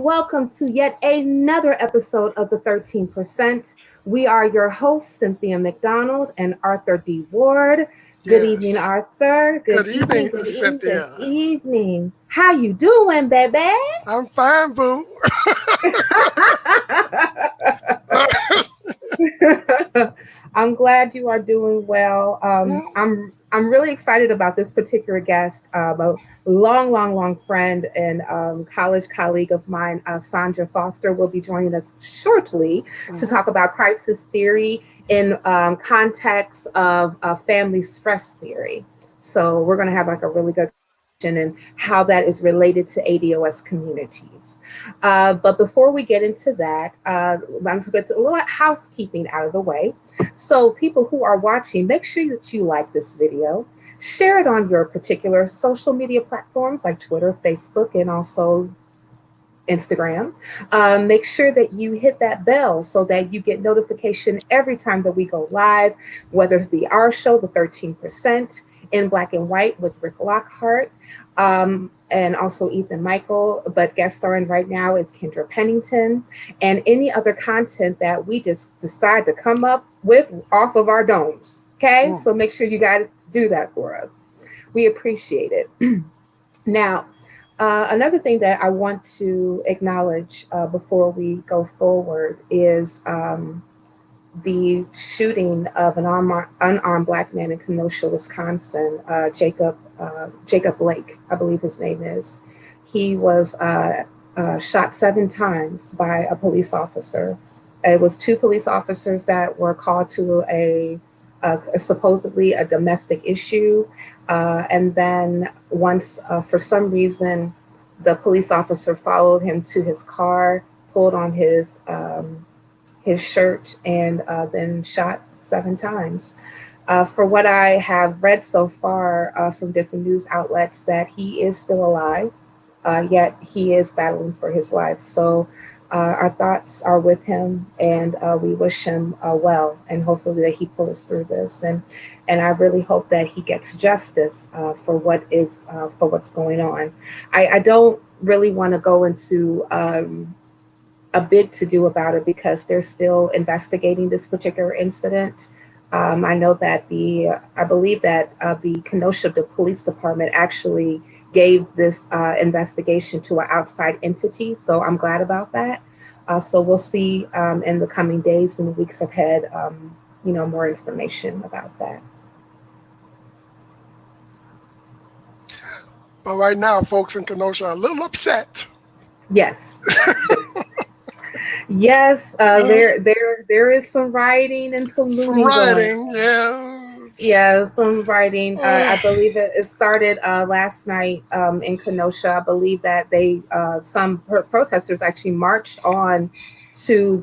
welcome to yet another episode of the 13%. We are your hosts, Cynthia McDonald and Arthur D. Ward. Good evening, Yes. Arthur. Good Good evening, evening, good evening, good Cynthia. evening. How you doing, baby? I'm fine, boo. I'm glad you are doing well. I'm really excited about this particular guest, a long friend and college colleague of mine, Sonja Foster, will be joining us shortly to Mhm. talk about crisis theory in context of family stress theory. So we're going to have like a really good and how that is related to ADOS communities. But before we get into that, I'm going to get a little housekeeping out of the way. So, people who are watching, make sure that you like this video, share it on your particular social media platforms like Twitter, Facebook, and also Instagram. Make sure that you hit that bell so that you get notification every time that we go live, whether it be our show, the 13% in black and white with Rick Lockhart, and also Ethan Michael. But guest starring right now is Kendra Pennington, and any other content that we just decide to come up with off of our domes. Okay, Mm. so make sure you guys do that for us. We appreciate it. Now, another thing that I want to acknowledge before we go forward is the shooting of an unarmed black man in Kenosha, Wisconsin, Jacob Blake, I believe his name is. He was shot 7 times by a police officer. It was 2 police officers that were called to a supposedly a domestic issue. And then once, for some reason, the police officer followed him to his car, pulled on his shirt, and then shot 7 times. For what I have read so far from different news outlets, that he is still alive, yet he is battling for his life. So our thoughts are with him, and we wish him well, and hopefully that he pulls through this. And I really hope that he gets justice for what's going on. I don't really want to go into a big to do about it because they're still investigating this particular incident. I know that I believe that the Kenosha Police Department actually gave this investigation to an outside entity. So I'm glad about that. So we'll see in the coming days and weeks ahead, more information about that. But right now, folks in Kenosha are a little upset. Yes. Yes, Uh, there is some rioting and some some looting going. rioting, yeah. Yeah, some writing. I Uh, believe it started last night in Kenosha. I believe that some protesters actually marched on to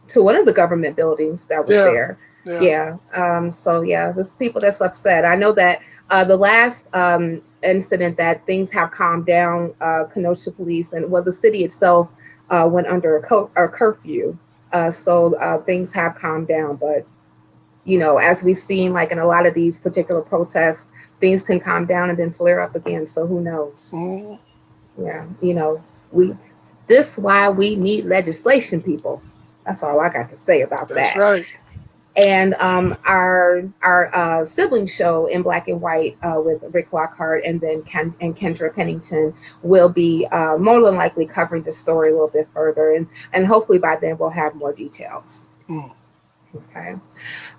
to one of the government buildings that was yeah, there. yeah. Yeah. So yeah, there's people that's upset. I know that the last incident that things have calmed down. Kenosha police and the city itself went under a curfew. So things have calmed down, but as we've seen, like in a lot of these particular protests, things can calm down and then flare up again. So who knows? Mm, Yeah, we this why we need legislation, people. That's all I got to say about that's that. right. And our sibling show in black and white with Rick Lockhart and then Kendra Pennington will be more than likely covering the story a little bit further, and hopefully by then we'll have more details. Mm. Okay.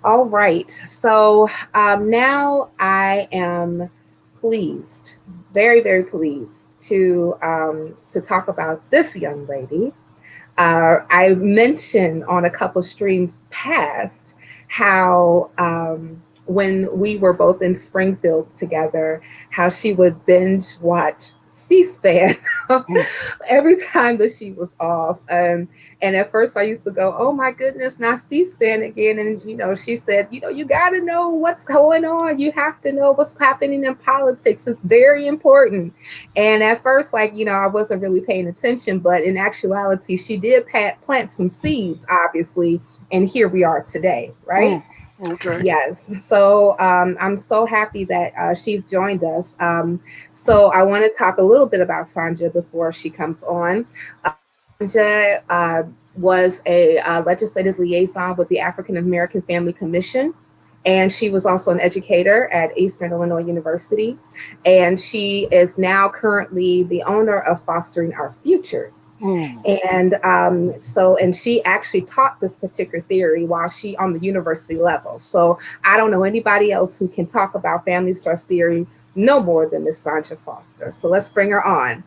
All right. So now I am pleased, very, very pleased to talk about this young lady. I mentioned on a couple streams past how when we were both in Springfield together, how she would binge watch C-SPAN Mm. every time that she was off. And at first I used to go, oh my goodness, not C-SPAN again. And, she said, you got to know what's going on. You have to know what's happening in politics. It's very important. And at first, I wasn't really paying attention, but in actuality, she did plant some seeds, obviously. And here we are today, right? Mm. Okay. Yes. So I'm so happy that she's joined us. So I want to talk a little bit about Sonja before she comes on. Sonja was a legislative liaison with the African American Family Commission, and she was also an educator at Eastern Illinois University. And she is now currently the owner of Fostering Our Futures. Hmm. And she actually taught this particular theory while she on the university level. So I don't know anybody else who can talk about family stress theory no more than Miss Sonja Foster. So let's bring her on.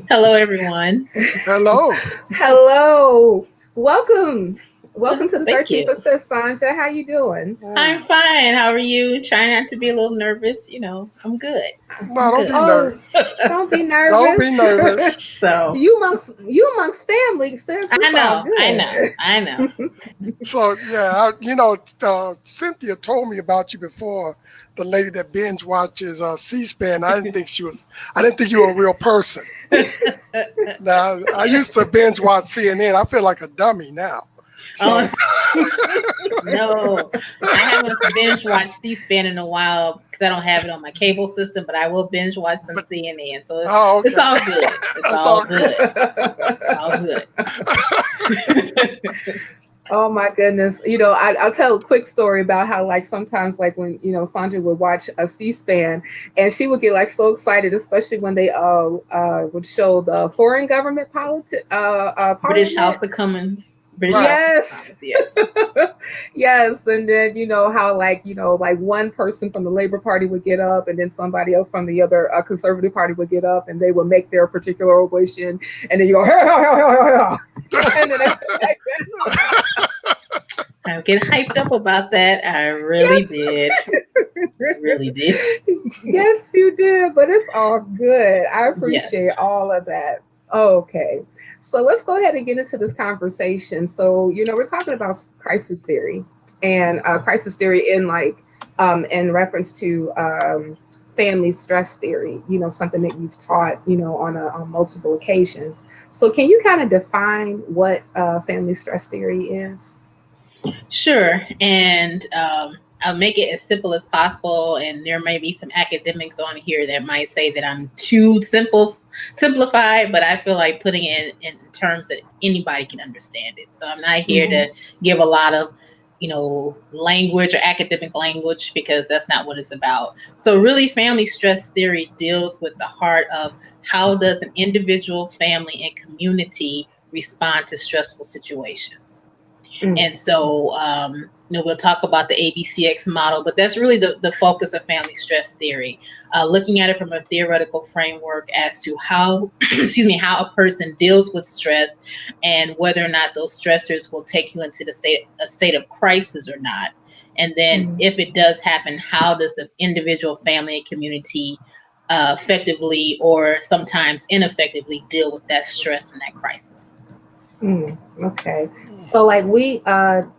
Hello, everyone. Hello. Hello, welcome. Welcome to the Thank 13th you. Assist, Sonja. How you doing? I'm fine. How are you? Trying not to be a little nervous. I'm good. No, I'm don't good. be nervous. Oh, don't be Don't be nervous. nervous. So you amongst family, sis. It's all I know. good. So yeah, Cynthia told me about you before. The lady that binge watches C-SPAN. I didn't think you were a real person. Now I used to binge watch CNN. I feel like a dummy now. So No, I haven't binge watched C-SPAN in a while because I don't have it on my cable system, but I will binge watch some but CNN. So oh, okay. it's all good. It's That's all all good. It's all good. Oh my goodness. I'll tell a quick story about how like sometimes like when, Sandra would watch a C-SPAN and she would get like so excited, especially when they would show the foreign government British House parliament. of Commons. British Right. House of Yes. Commons, yes. Yes. And then how like one person from the Labor Party would get up and then somebody else from the other Conservative Party would get up and they would make their particular ovation and then you go, and then they I get hyped up about that. I really did. Really did. Yes, you did, but it's all good. I appreciate Yes. all of that. Okay. So let's go ahead and get into this conversation. So, we're talking about crisis theory and crisis theory in reference to family stress theory, something that you've taught, on multiple occasions. So can you kind of define what family stress theory is? Sure. And I'll make it as simple as possible. And there may be some academics on here that might say that I'm too simplified, but I feel like putting it in terms that anybody can understand it. So I'm not here to give a lot of language or academic language because that's not what it's about. So really family stress theory deals with the heart of how does an individual, family, and community respond to stressful situations. And so, we'll talk about the ABCX model, but that's really the focus of family stress theory, looking at it from a theoretical framework as to how, how a person deals with stress and whether or not those stressors will take you into a state of crisis or not. And then if it does happen, how does the individual, family, and community effectively or sometimes ineffectively deal with that stress and that crisis? Okay. So like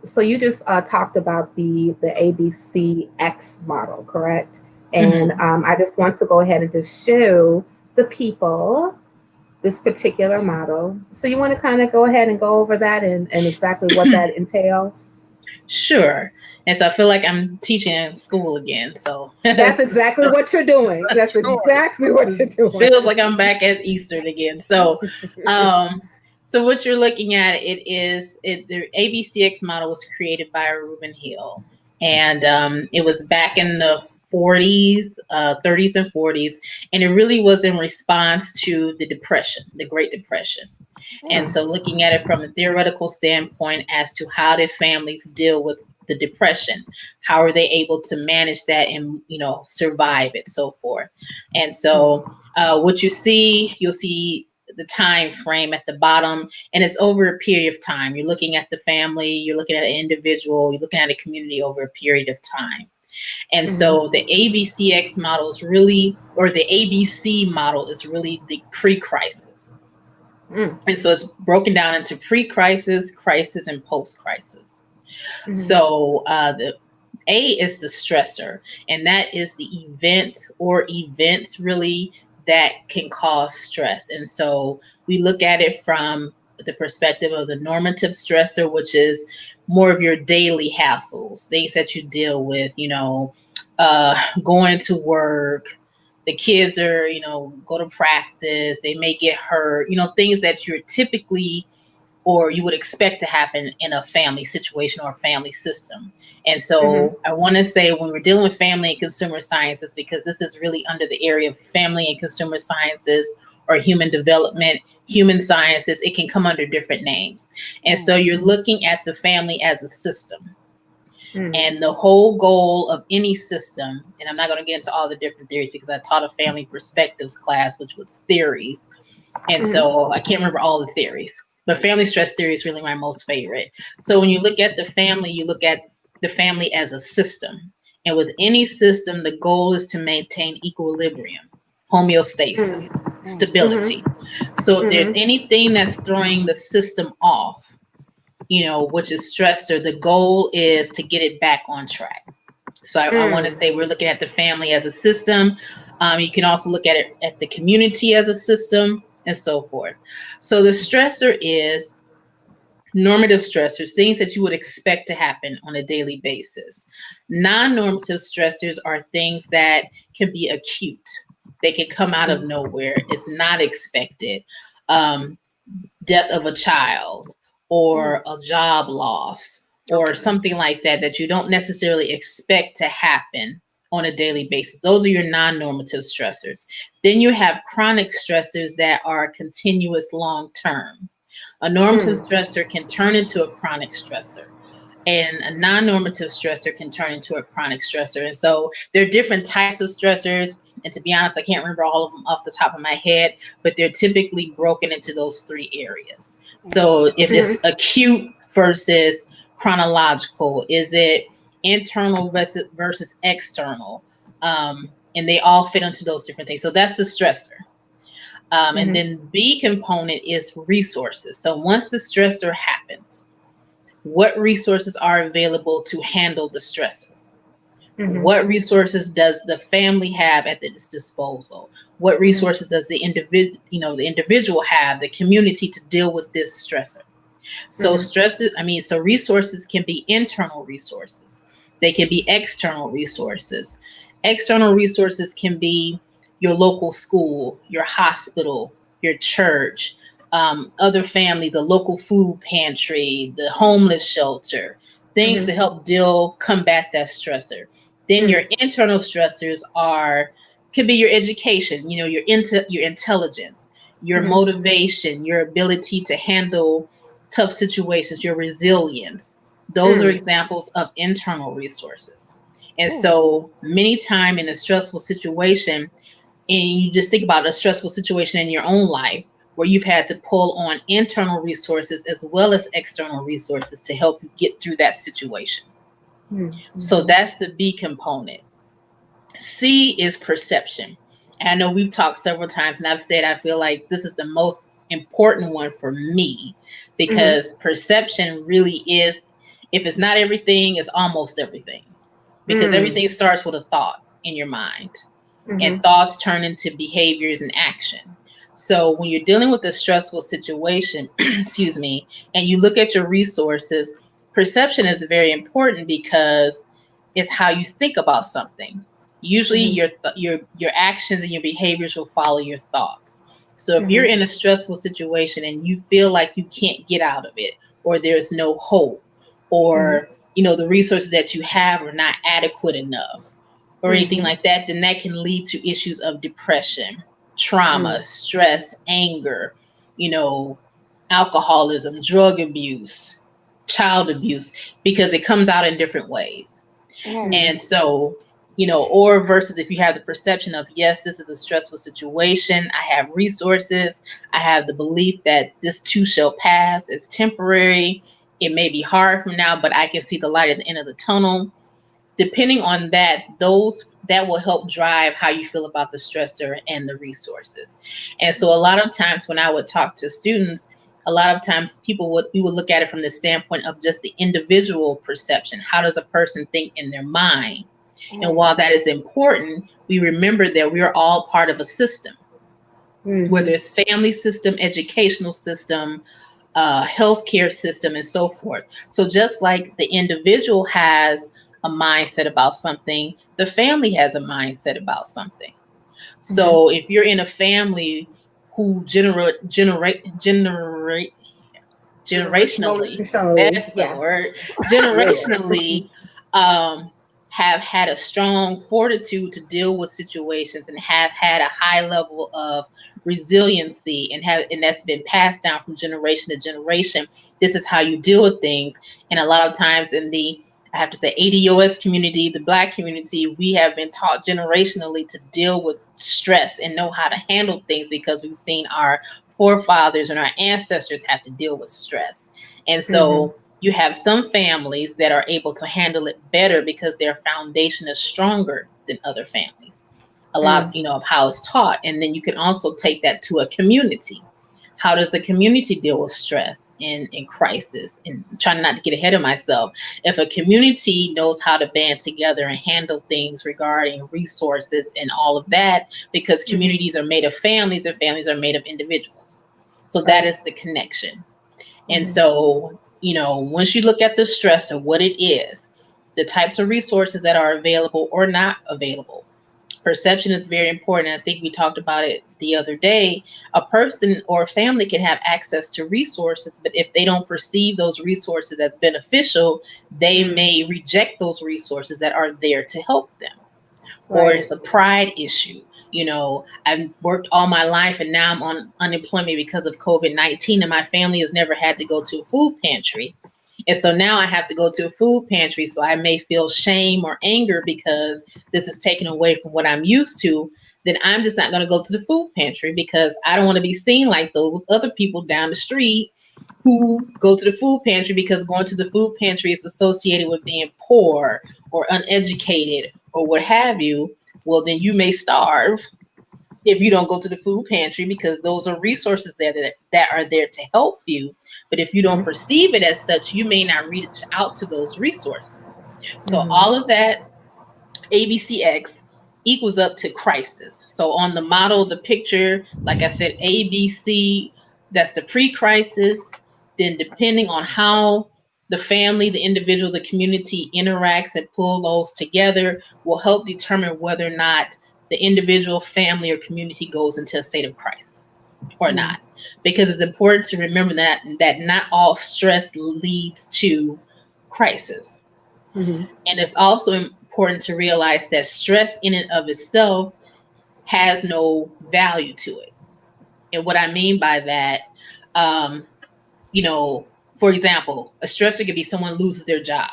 so you just talked about the ABCX model, correct? And I just want to go ahead and just show the people this particular model. So you want to kind of go ahead and go over that and exactly what that entails? Sure. And so I feel like I'm teaching in school again. So that's exactly what you're doing. That's exactly what you're doing. Feels like I'm back at Eastern again. So so what you're looking at, the ABCX model was created by Reuben Hill. And it was back in the 40s, 30s and 40s. And it really was in response to the Depression, the Great Depression. And so looking at it from a theoretical standpoint as to how did families deal with the Depression, how are they able to manage that and, survive it, so forth. And so what you'll see the time frame at the bottom, and it's over a period of time. You're looking at the family, you're looking at an individual, you're looking at a community over a period of time. And so the ABCX model is really, or the ABC model is really the pre-crisis. And so it's broken down into pre-crisis, crisis, and post-crisis. So the A is the stressor, and that is the event or events really that can cause stress. And so we look at it from the perspective of the normative stressor, which is more of your daily hassles, things that you deal with, going to work, the kids are, go to practice, they may get hurt, things that you're typically or you would expect to happen in a family situation or a family system. And so I want to say when we're dealing with family and consumer sciences, because this is really under the area of family and consumer sciences or human development, human sciences, it can come under different names. And so you're looking at the family as a system. And the whole goal of any system, and I'm not going to get into all the different theories because I taught a family perspectives class, which was theories. And so I can't remember all the theories, but family stress theory is really my most favorite. So when you look at the family, you look at the family as a system. And with any system, the goal is to maintain equilibrium, homeostasis, stability. So if there's anything that's throwing the system off, which is stressor, the goal is to get it back on track. So I want to say we're looking at the family as a system. You can also look at it at the community as a system and so forth. So the stressor is normative stressors, things that you would expect to happen on a daily basis. Non-normative stressors are things that can be acute. They can come out of nowhere. It's not expected. Death of a child or a job loss or something like that that you don't necessarily expect to happen on a daily basis. Those are your non-normative stressors. Then you have chronic stressors that are continuous long-term. A normative stressor can turn into a chronic stressor, and a non-normative stressor can turn into a chronic stressor. And so there are different types of stressors. And to be honest, I can't remember all of them off the top of my head, but they're typically broken into those three areas. So if it's acute versus chronological, is it internal versus external? And they all fit into those different things. So that's the stressor. And then B component is resources. So once the stressor happens, what resources are available to handle the stressor? What resources does the family have at its disposal? What resources does the individual have, the community, to deal with this stressor? So so resources can be internal resources. They can be external resources. External resources can be your local school, your hospital, your church, other family, the local food pantry, the homeless shelter, things to help combat that stressor. Then your internal stressors could be your education, your intelligence, your motivation, your ability to handle tough situations, your resilience. Those are examples of internal resources. And so many times in a stressful situation, and you just think about a stressful situation in your own life where you've had to pull on internal resources as well as external resources to help you get through that situation. So that's the B component. C is perception. And I know we've talked several times, and I've said I feel like this is the most important one for me because perception really is, if it's not everything, it's almost everything. Because everything starts with a thought in your mind, and thoughts turn into behaviors and action. So when you're dealing with a stressful situation, excuse me, and you look at your resources, perception is very important because it's how you think about something. Usually your actions and your behaviors will follow your thoughts. So if you're in a stressful situation and you feel like you can't get out of it, or there's no hope, or the resources that you have are not adequate enough, or anything like that, then that can lead to issues of depression, trauma, stress, anger, alcoholism, drug abuse, child abuse, because it comes out in different ways. And so, or versus if you have the perception of, yes, this is a stressful situation, I have resources, I have the belief that this too shall pass, it's temporary, it may be hard from now, but I can see the light at the end of the tunnel. Depending on that, that will help drive how you feel about the stressor and the resources. And so a lot of times when I would talk to students, a lot of times we would look at it from the standpoint of just the individual perception. How does a person think in their mind? And while that is important, we remember that we are all part of a system, whether it's family system, educational system, healthcare system, and so forth. So just like the individual has a mindset about something, the family has a mindset about something. Mhm. So if you're in a family who generate Generationally. generationally, Personally, that's the yeah. word, Yeah. generationally, um, have had a strong fortitude to deal with situations and have had a high level of resiliency and that's been passed down from generation to generation. This is how you deal with things. And a lot of times in the, I have to say, ADOS community, the Black community, we have been taught generationally to deal with stress and know how to handle things because we've seen our forefathers and our ancestors have to deal with stress. And Mhm. so you have some families that are able to handle it better because their foundation is stronger than other families. A lot, Mm. of how it's taught. And then you can also take that to a community. How does the community deal with stress and crisis? And trying not to get ahead of myself. If a community knows how to band together and handle things regarding resources and all of that, because Mhm. communities are made of families and families are made of individuals. So that Right. is the connection. And Mhm. so, once you look at the stress of what it is, the types of resources that are available or not available, perception is very important. I think we talked about it the other day. A person or a family can have access to resources, but if they don't perceive those resources as beneficial, they Mm. may reject those resources that are there to help them. Or Right. it's a pride issue. I've worked all my life and now I'm on unemployment because of COVID-19, and my family has never had to go to a food pantry. And so now I have to go to a food pantry. So I may feel shame or anger because this is taken away from what I'm used to. Then I'm just not going to go to the food pantry because I don't want to be seen like those other people down the street who go to the food pantry because going to the food pantry is associated with being poor or uneducated or what have you. Well, then you may starve if you don't go to the food pantry because those are resources there that are there to help you. But if you don't Mhm. perceive it as such, you may not reach out to those resources. So Mhm. all of that ABCX equals up to crisis. So on the model, the picture, like I said, ABC, that's the pre-crisis. Then depending on how the family, the individual, the community interacts and pull those together will help determine whether or not the individual, family, or community goes into a state of crisis or Mm. not. Because it's important to remember that not all stress leads to crisis. Mhm. And it's also important to realize that stress in and of itself has no value to it. And what I mean by that, um, for example, a stressor could be someone loses their job.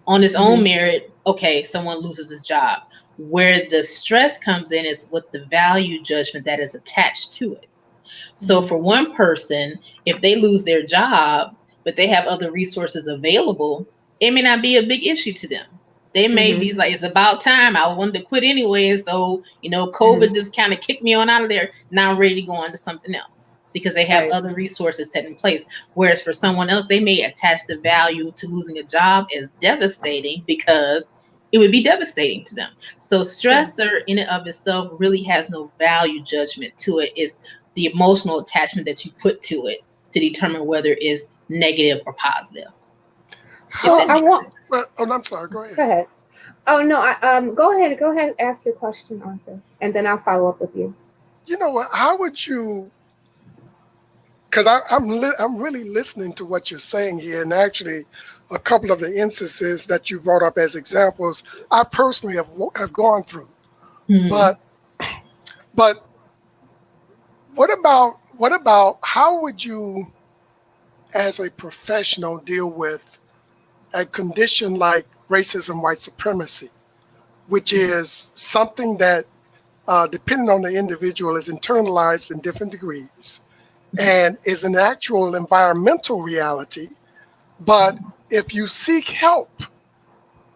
On its own Mhm. merit, okay, someone loses his job. Where the stress comes in is with the value judgment that is attached to it. So Mhm. for one person, if they lose their job, but they have other resources available, it may not be a big issue to them. They may Mhm. be like, it's about time. I wanted to quit anyway. And so, Mhm. COVID just kind of kicked me on out of there. Now I'm ready to go on to something else because they have Right. other resources set in place. Whereas for someone else, they may attach the value to losing a job as devastating because it would be devastating to them. So Sure. stressor in and of itself really has no value judgment to it. It's the emotional attachment that you put to it to determine whether it's negative or positive, if Well, that How? I makes want. sense. Well, oh, I'm sorry. Go Go ahead. ahead. Oh no. Go ahead. Go ahead. Ask your question, Arthur, and then I'll follow up with you. You know what? How would you? Because I'm really listening to what you're saying here, and actually, a couple of the instances that you brought up as examples, I personally have gone through. Hmm. But but what about how would you, as a professional, deal with a condition like racism, white supremacy, which is something that, depending on the individual, is internalized in different degrees and is an actual environmental reality. But if you seek help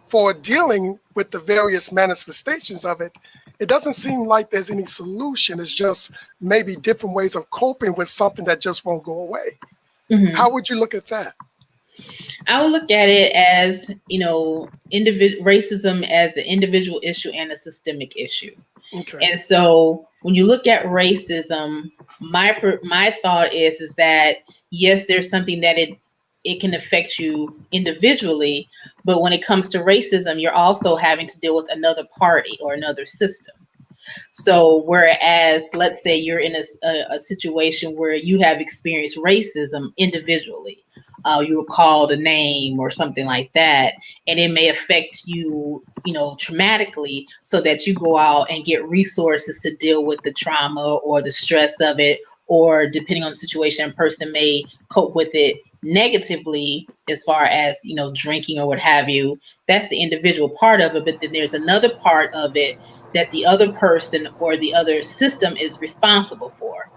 for dealing with the various manifestations of it, it doesn't seem like there's any solution. It's just maybe different ways of coping with something that just won't go away. How Hmm. would you look at that? I would look at it as, racism as an individual issue and a systemic issue. Okay. And so when you look at racism, my thought is that yes, there's something that it can affect you individually, but when it comes to racism, you're also having to deal with another party or another system. So, whereas, let's say you're in a situation where you have experienced racism individually, you were called a name or something like that, and it may affect you, traumatically, so that you go out and get resources to deal with the trauma or the stress of it, or depending on the situation, a person may cope with it negatively as far as drinking or what have you. That's the individual part of it, but then there's another part of it that the other person or the other system is responsible for.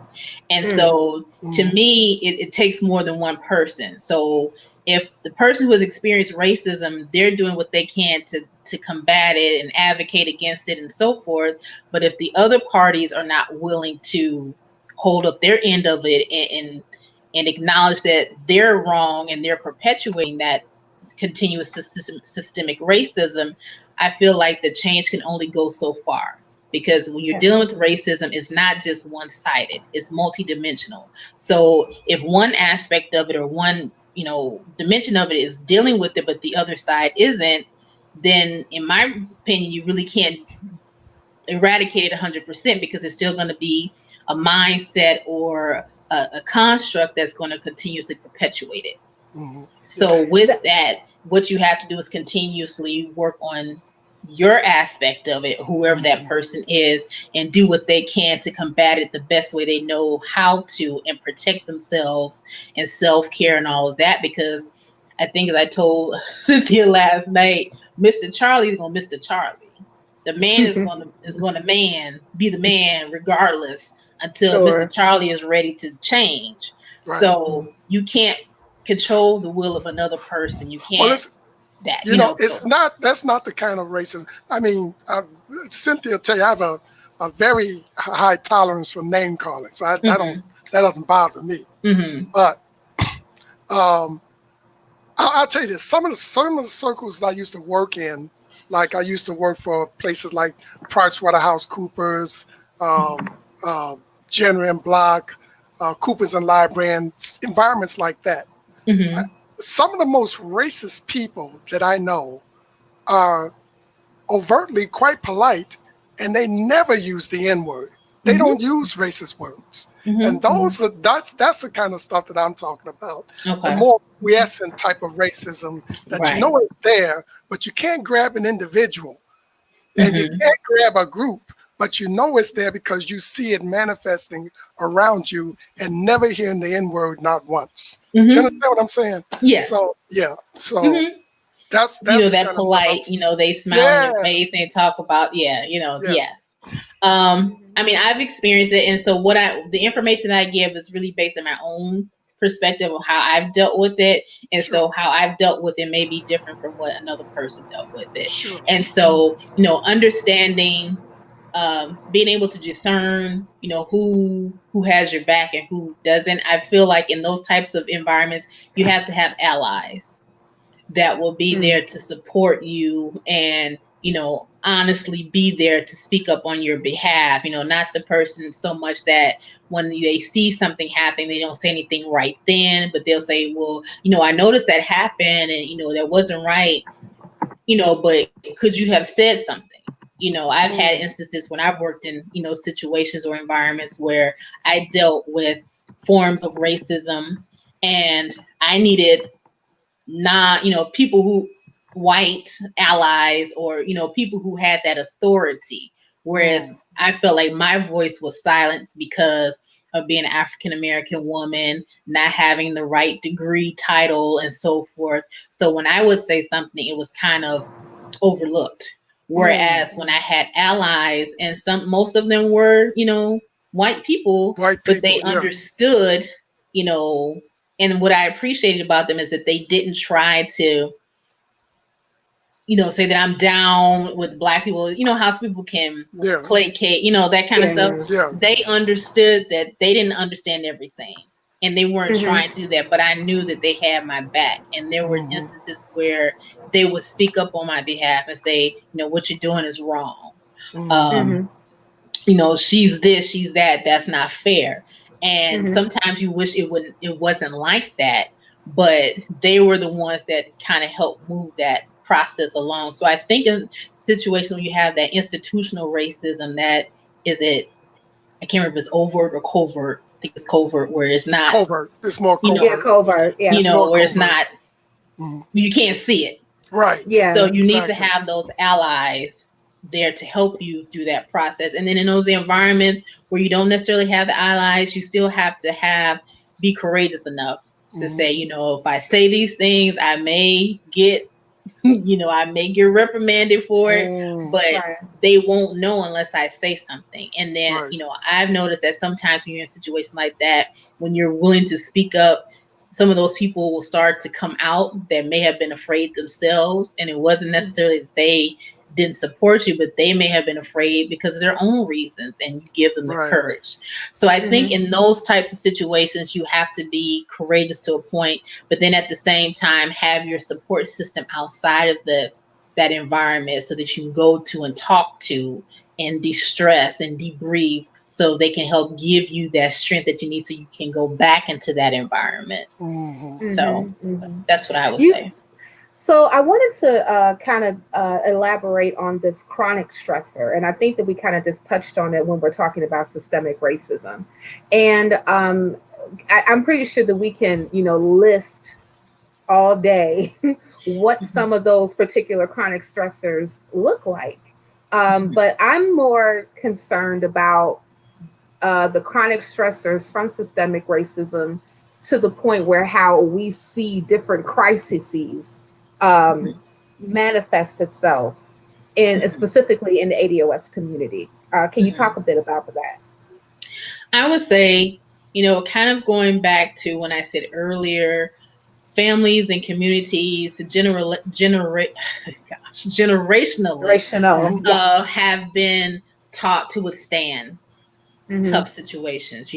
And so to Mhm. me, it takes more than one person. So if the person who has experienced racism, they're doing what they can to combat it and advocate against it and so forth. But if the other parties are not willing to hold up their end of it and acknowledge that they're wrong and they're perpetuating that continuous systemic racism, I feel like the change can only go so far. Because when you're Yeah. dealing with racism, it's not just one-sided, it's multidimensional. So if one aspect of it or one dimension of it is dealing with it, but the other side isn't, then in my opinion, you really can't eradicate it 100%, because it's still going to be a mindset or a construct that's going to continuously perpetuate it. Mhm. Yeah. So with That, that, what you have to do is continuously work on your aspect of it, whoever that Mhm. person is, and do what they can to combat it the best way they know how to, and protect themselves and self-care and all of that. Because I think, as I told Cynthia last night, Mr. Charlie is going to Mr. Charlie. The man is going to be the man regardless, until Mr. sure. Charlie is ready to change. Right. So you can't control the will of another person. You Well, can't that, it's so. not, that's not the kind of racism. I mean, Cynthia tell you, I have a very high tolerance for name calling, so I don't, Hmm. that doesn't bother me. Hmm. But um, I'll tell you this: some of the circles that I used to work in, like I used to work for places like PricewaterhouseCoopers, um, uh, Jenner and Block, Coopers and Lybrand, environments like that. Hmm. Some of the most racist people that I know are overtly quite polite, and they never use the N word. They Hmm. don't use racist words. And Hmm. that's the kind of stuff that I'm talking about. The Okay. more quiescent type of racism that you Right. know is there, but you can't grab an individual and you Hmm. can't grab a group, but you know it's there because you see it manifesting around you and never hearing the N word not once. Do you Hmm. understand what I'm saying? Yes. So yeah, so Hmm. that's the That kind of stuff I'm. polite, they smile on Yeah, their face and talk about, yeah, yeah, yes. I mean, I've experienced it, and so the information that I give is really based on my own perspective of how I've dealt with it, and sure, so how I've dealt with it may be different from what another person dealt with it. sure. And so, understanding, being able to discern, who has your back and who doesn't. I feel like in those types of environments, you have to have allies that will be Mm. there to support you, and honestly be there to speak up on your behalf. Not the person so much that when they see something happen, they don't say anything right then, but they'll say, well, I noticed that happened, and that wasn't right, but could you have said something? I've had Mm. instances when I've worked in situations or environments where I dealt with forms of racism, and I needed not people who, white allies, or people who had that authority, whereas Mm, I felt like my voice was silenced because of being an African American woman, not having the right degree, title, and so forth. So when I would say something, it was kind of overlooked, mm. whereas when I had allies, and most of them were white people, White but they people, yeah. understood, you know and what I appreciated about them is that they didn't try to, say that I'm down with black people. How some people can Yeah, placate, that kind of stuff. Yeah. yeah. They understood that they didn't understand everything, and they weren't Hmm. trying to do that. But I knew that they had my back, and there were Hmm. instances where they would speak up on my behalf and say, what you're doing is wrong. Hmm. Um, Hmm. she's this, she's that. That's not fair. And Mm-hmm. sometimes you wish it wasn't like that, but they were the ones that kind of helped move that process along. So I think in situations when you have that institutional racism, that is it. I can't remember if it's overt or covert. I think it's covert, where it's not, Covert. It's more you know, Yeah, covert. covert. Yeah. It's more where it's covert. not, Mhm. you can't see it. Right. So Yeah. you need to Exactly. have those allies there to help you through that process. And then in those environments where you don't necessarily have the allies, you still have to be courageous enough to Mhm. say, if I say these things, I may get, I may get reprimanded for it, Mm. but Right. they won't know unless I say something. And then, Right. I've noticed that sometimes when you're in a situation like that, when you're willing to speak up, some of those people will start to come out that may have been afraid themselves. And it wasn't necessarily that they didn't support you, but they may have been afraid because of their own reasons, and you give them the Right. courage. So I think Mm-hmm. in those types of situations, you have to be courageous to a point, but then at the same time, have your support system outside of that environment so that you can go to and talk to and de-stress and debrief, so they can help give you that strength that you need so you can go back into that environment. Mhm. So Mm-hmm. Mm-hmm. that's what I would You say. So I wanted to kind of elaborate on this chronic stressor, and I think that we kind of just touched on it when we're talking about systemic racism. And I'm pretty sure that we can, list all day what Mhm. some of those particular chronic stressors look like. Mhm. But I'm more concerned about the chronic stressors from systemic racism to the point where how we see different crises um, manifest itself in Mhm. specifically in the ADOS community. Can you talk Mhm. a bit about that? I would say, kind of going back to when I said earlier, families and communities generationally Racial, Mhm. yes. have been taught to withstand Mm-hmm. tough situations.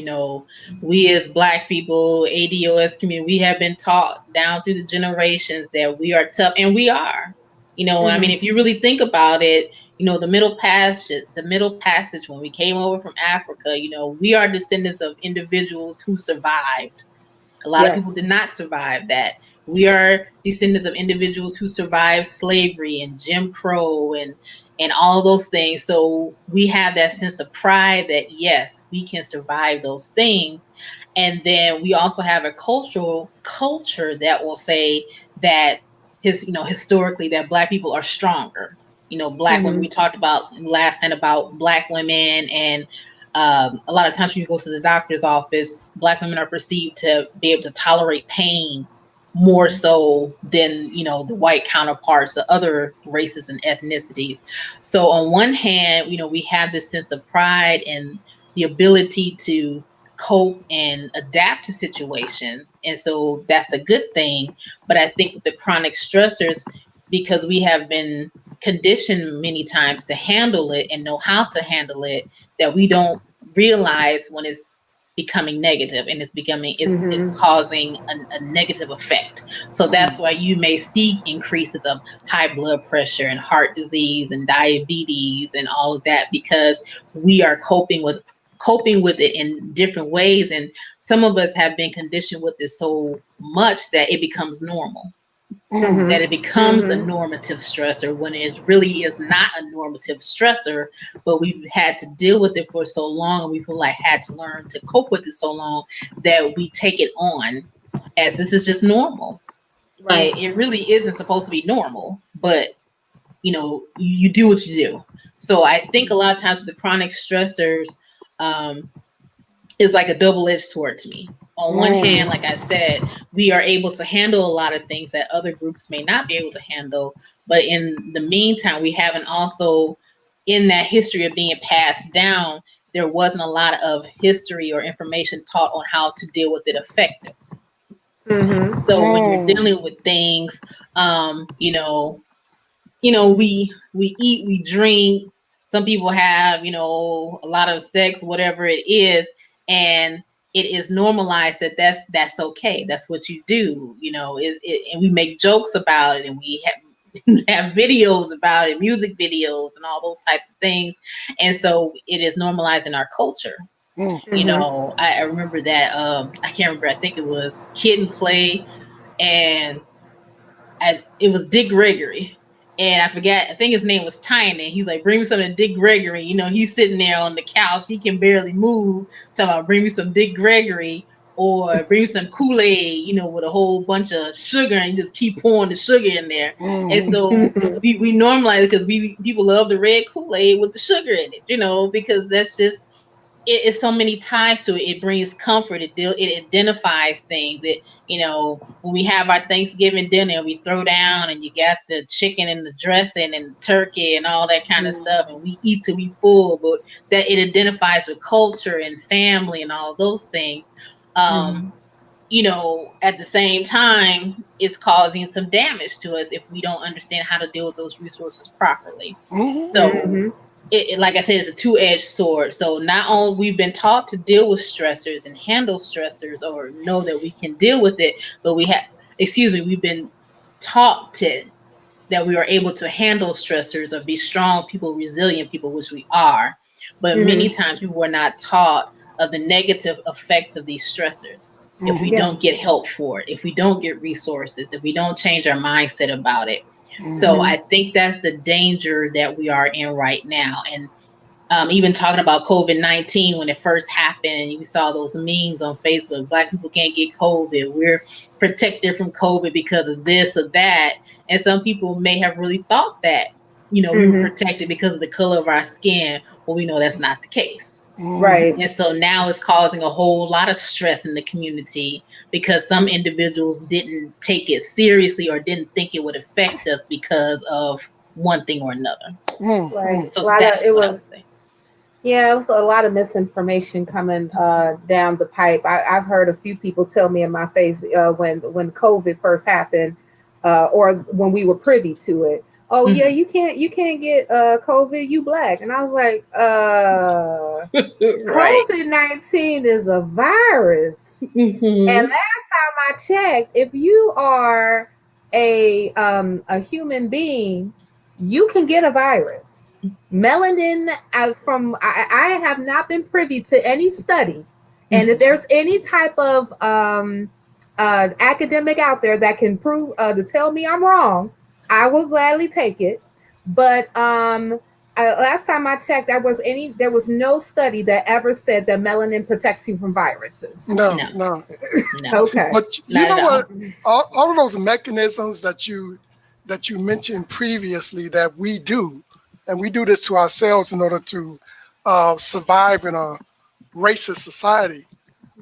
We as Black people, ADOS community, we have been taught down through the generations that we are tough, and we are. I mean, Mm-hmm. if you really think about it, the middle passage when we came over from Africa, we are descendants of individuals who survived. A lot of people Yes. did not survive that. We are descendants of individuals who survived slavery and Jim Crow and all those things. So we have that sense of pride that yes, we can survive those things. And then we also have a cultural culture that will say that historically that Black people are stronger. Black women. Mm-hmm. We talked about last time about Black women, and a lot of times when you go to the doctor's office, Black women are perceived to be able to tolerate pain more so than the white counterparts, the other races and ethnicities. So on one hand, we have this sense of pride and the ability to cope and adapt to situations, and so that's a good thing. But I think the chronic stressors, because we have been conditioned many times to handle it and know how to handle it, that we don't realize when it's becoming negative and it's Mm-hmm. causing a negative effect. So that's why you may see increases of high blood pressure and heart disease and diabetes and all of that, because we are coping with it in different ways, and some of us have been conditioned with this so much that it becomes normal, Mhm. that Mm-hmm. it becomes a Mm-hmm. normative stressor when it really is not a normative stressor, but we've had to deal with it for so long, and we feel like had to learn to cope with it so long that we take it on as this is just normal. Right. And it really isn't supposed to be normal, but you do what you do. So I think a lot of times the chronic stressors, um, is like a double-edged sword to me. On one hand, Mhm. like I said, we are able to handle a lot of things that other groups may not be able to handle. But in the meantime, we haven't also, in that history of being passed down, there wasn't a lot of history or information taught on how to deal with it effectively. Mm-hmm. So when you're Mm. dealing with things, we eat, we drink. Some people have, a lot of sex, whatever it is, and it is normalized that that's okay. That's what you do, and we make jokes about it, and have videos about it, music videos and all those types of things. And so it is normalized in our culture. Mm. You Mhm. know, I remember that, I can't remember, I think it was Kid and Play, and it was Dick Gregory. And I forgot, I think his name was Tiny. He's like, bring me some of Dick Gregory. You know, he's sitting there on the couch. He can barely move. Talking about, bring me some Dick Gregory, or bring me some Kool-Aid, you know, with a whole bunch of sugar, and you just keep pouring the sugar in there. And Mm. so we normalize it because people love the red Kool-Aid with the sugar in it, you know, because that's just, it's so many ties to it. It brings comfort. It identifies things. It, you know, when we have our Thanksgiving dinner, we throw down and you got the chicken and the dressing and the turkey and all that kind of stuff, and we eat till we full. But that it identifies with culture and family and all those things. Mhm. You know, at the same time, it's causing some damage to us if we don't understand how to deal with those resources properly. Mhm. So Mhm. like I said, it's a two-edged sword. So not only we've been taught to deal with stressors and handle stressors, or know that we can deal with it, but we've been taught that we are able to handle stressors or be strong people, resilient people, which we are. But many Mhm. times we were not taught of the negative effects of these stressors. If we Mhm. Yeah. don't get help for it, if we don't get resources, if we don't change our mindset about it. So Mhm. Mhm. I think that's the danger that we are in right now. And even talking about COVID-19 when it first happened, and you saw those memes on Facebook, Black people can't get COVID. We're protected from COVID because of this or that. And some people may have really thought that, you know, we were Mhm. protected because of the color of our skin. Well, we know that's not the case. Mhm. Right. And so now it's causing a whole lot of stress in the community because some individuals didn't take it seriously or didn't think it would affect us because of one thing or another. Right. Mhm. A So lot of that's it what I would was. say. Yeah, it was a lot of misinformation coming down the pipe. I've heard a few people tell me in my face when COVID first happened, or when we were privy to it. Oh yeah, Mhm. you can't get COVID. You black, and I was like, Right. COVID-19 is a virus, and Hmm. last time I checked, if you are a human being, you can get a virus. Melanin, I have not been privy to any study, and if Hmm. there's any type of academic out there that can prove to tell me I'm wrong, I will gladly take it. But last time I checked, there was no study that ever said that melanin protects you from viruses. No, No, no. no, Okay. But you not know at all. what? All of those mechanisms that you mentioned previously that we do, and we do this to ourselves in order to survive in a racist society.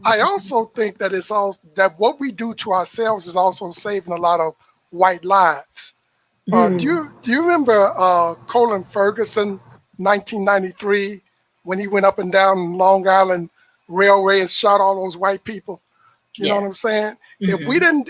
I also think that it's all that what we do to ourselves is also saving a lot of white lives. Hmm. Do you remember Colin Ferguson, 1993, when he went up and down Long Island Railway and shot all those white people? You know what Yes. I'm saying? Hmm.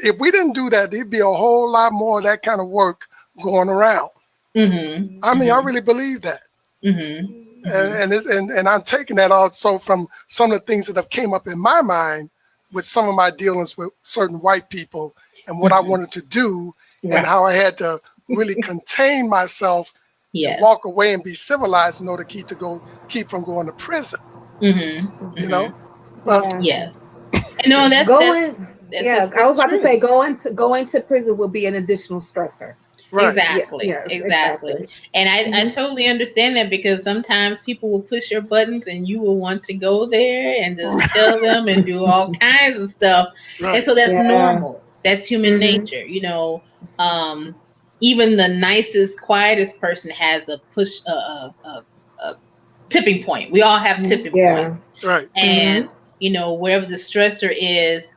If we didn't do that, there'd be a whole lot more of that kind of work going around. Hmm. I mean, I Hmm. really believe that. Hmm. Hmm. And I'm taking that also from some of the things that have came up in my mind with some of my dealings with certain white people and what I Hmm. wanted to do and Right. how I had to really contain myself and walk Yes. away and be civilized in order keep from going to prison, Hmm. you Hmm. know? But Yeah. Yes. No, Going, yeah, I was that's about to true. say going to prison will be an additional stressor. right. Yeah, Exactly, yes, exactly. exactly. And I Hmm. totally understand that because sometimes people will push your buttons and you will want to go there and just tell them and do all kinds of stuff. And Right. so that's Yeah. normal. That's human Hmm. nature. You know, um, even the nicest, quietest person has a tipping point. We all have tipping Yeah. points. Right. Hmm. And, you know, wherever the stressor is,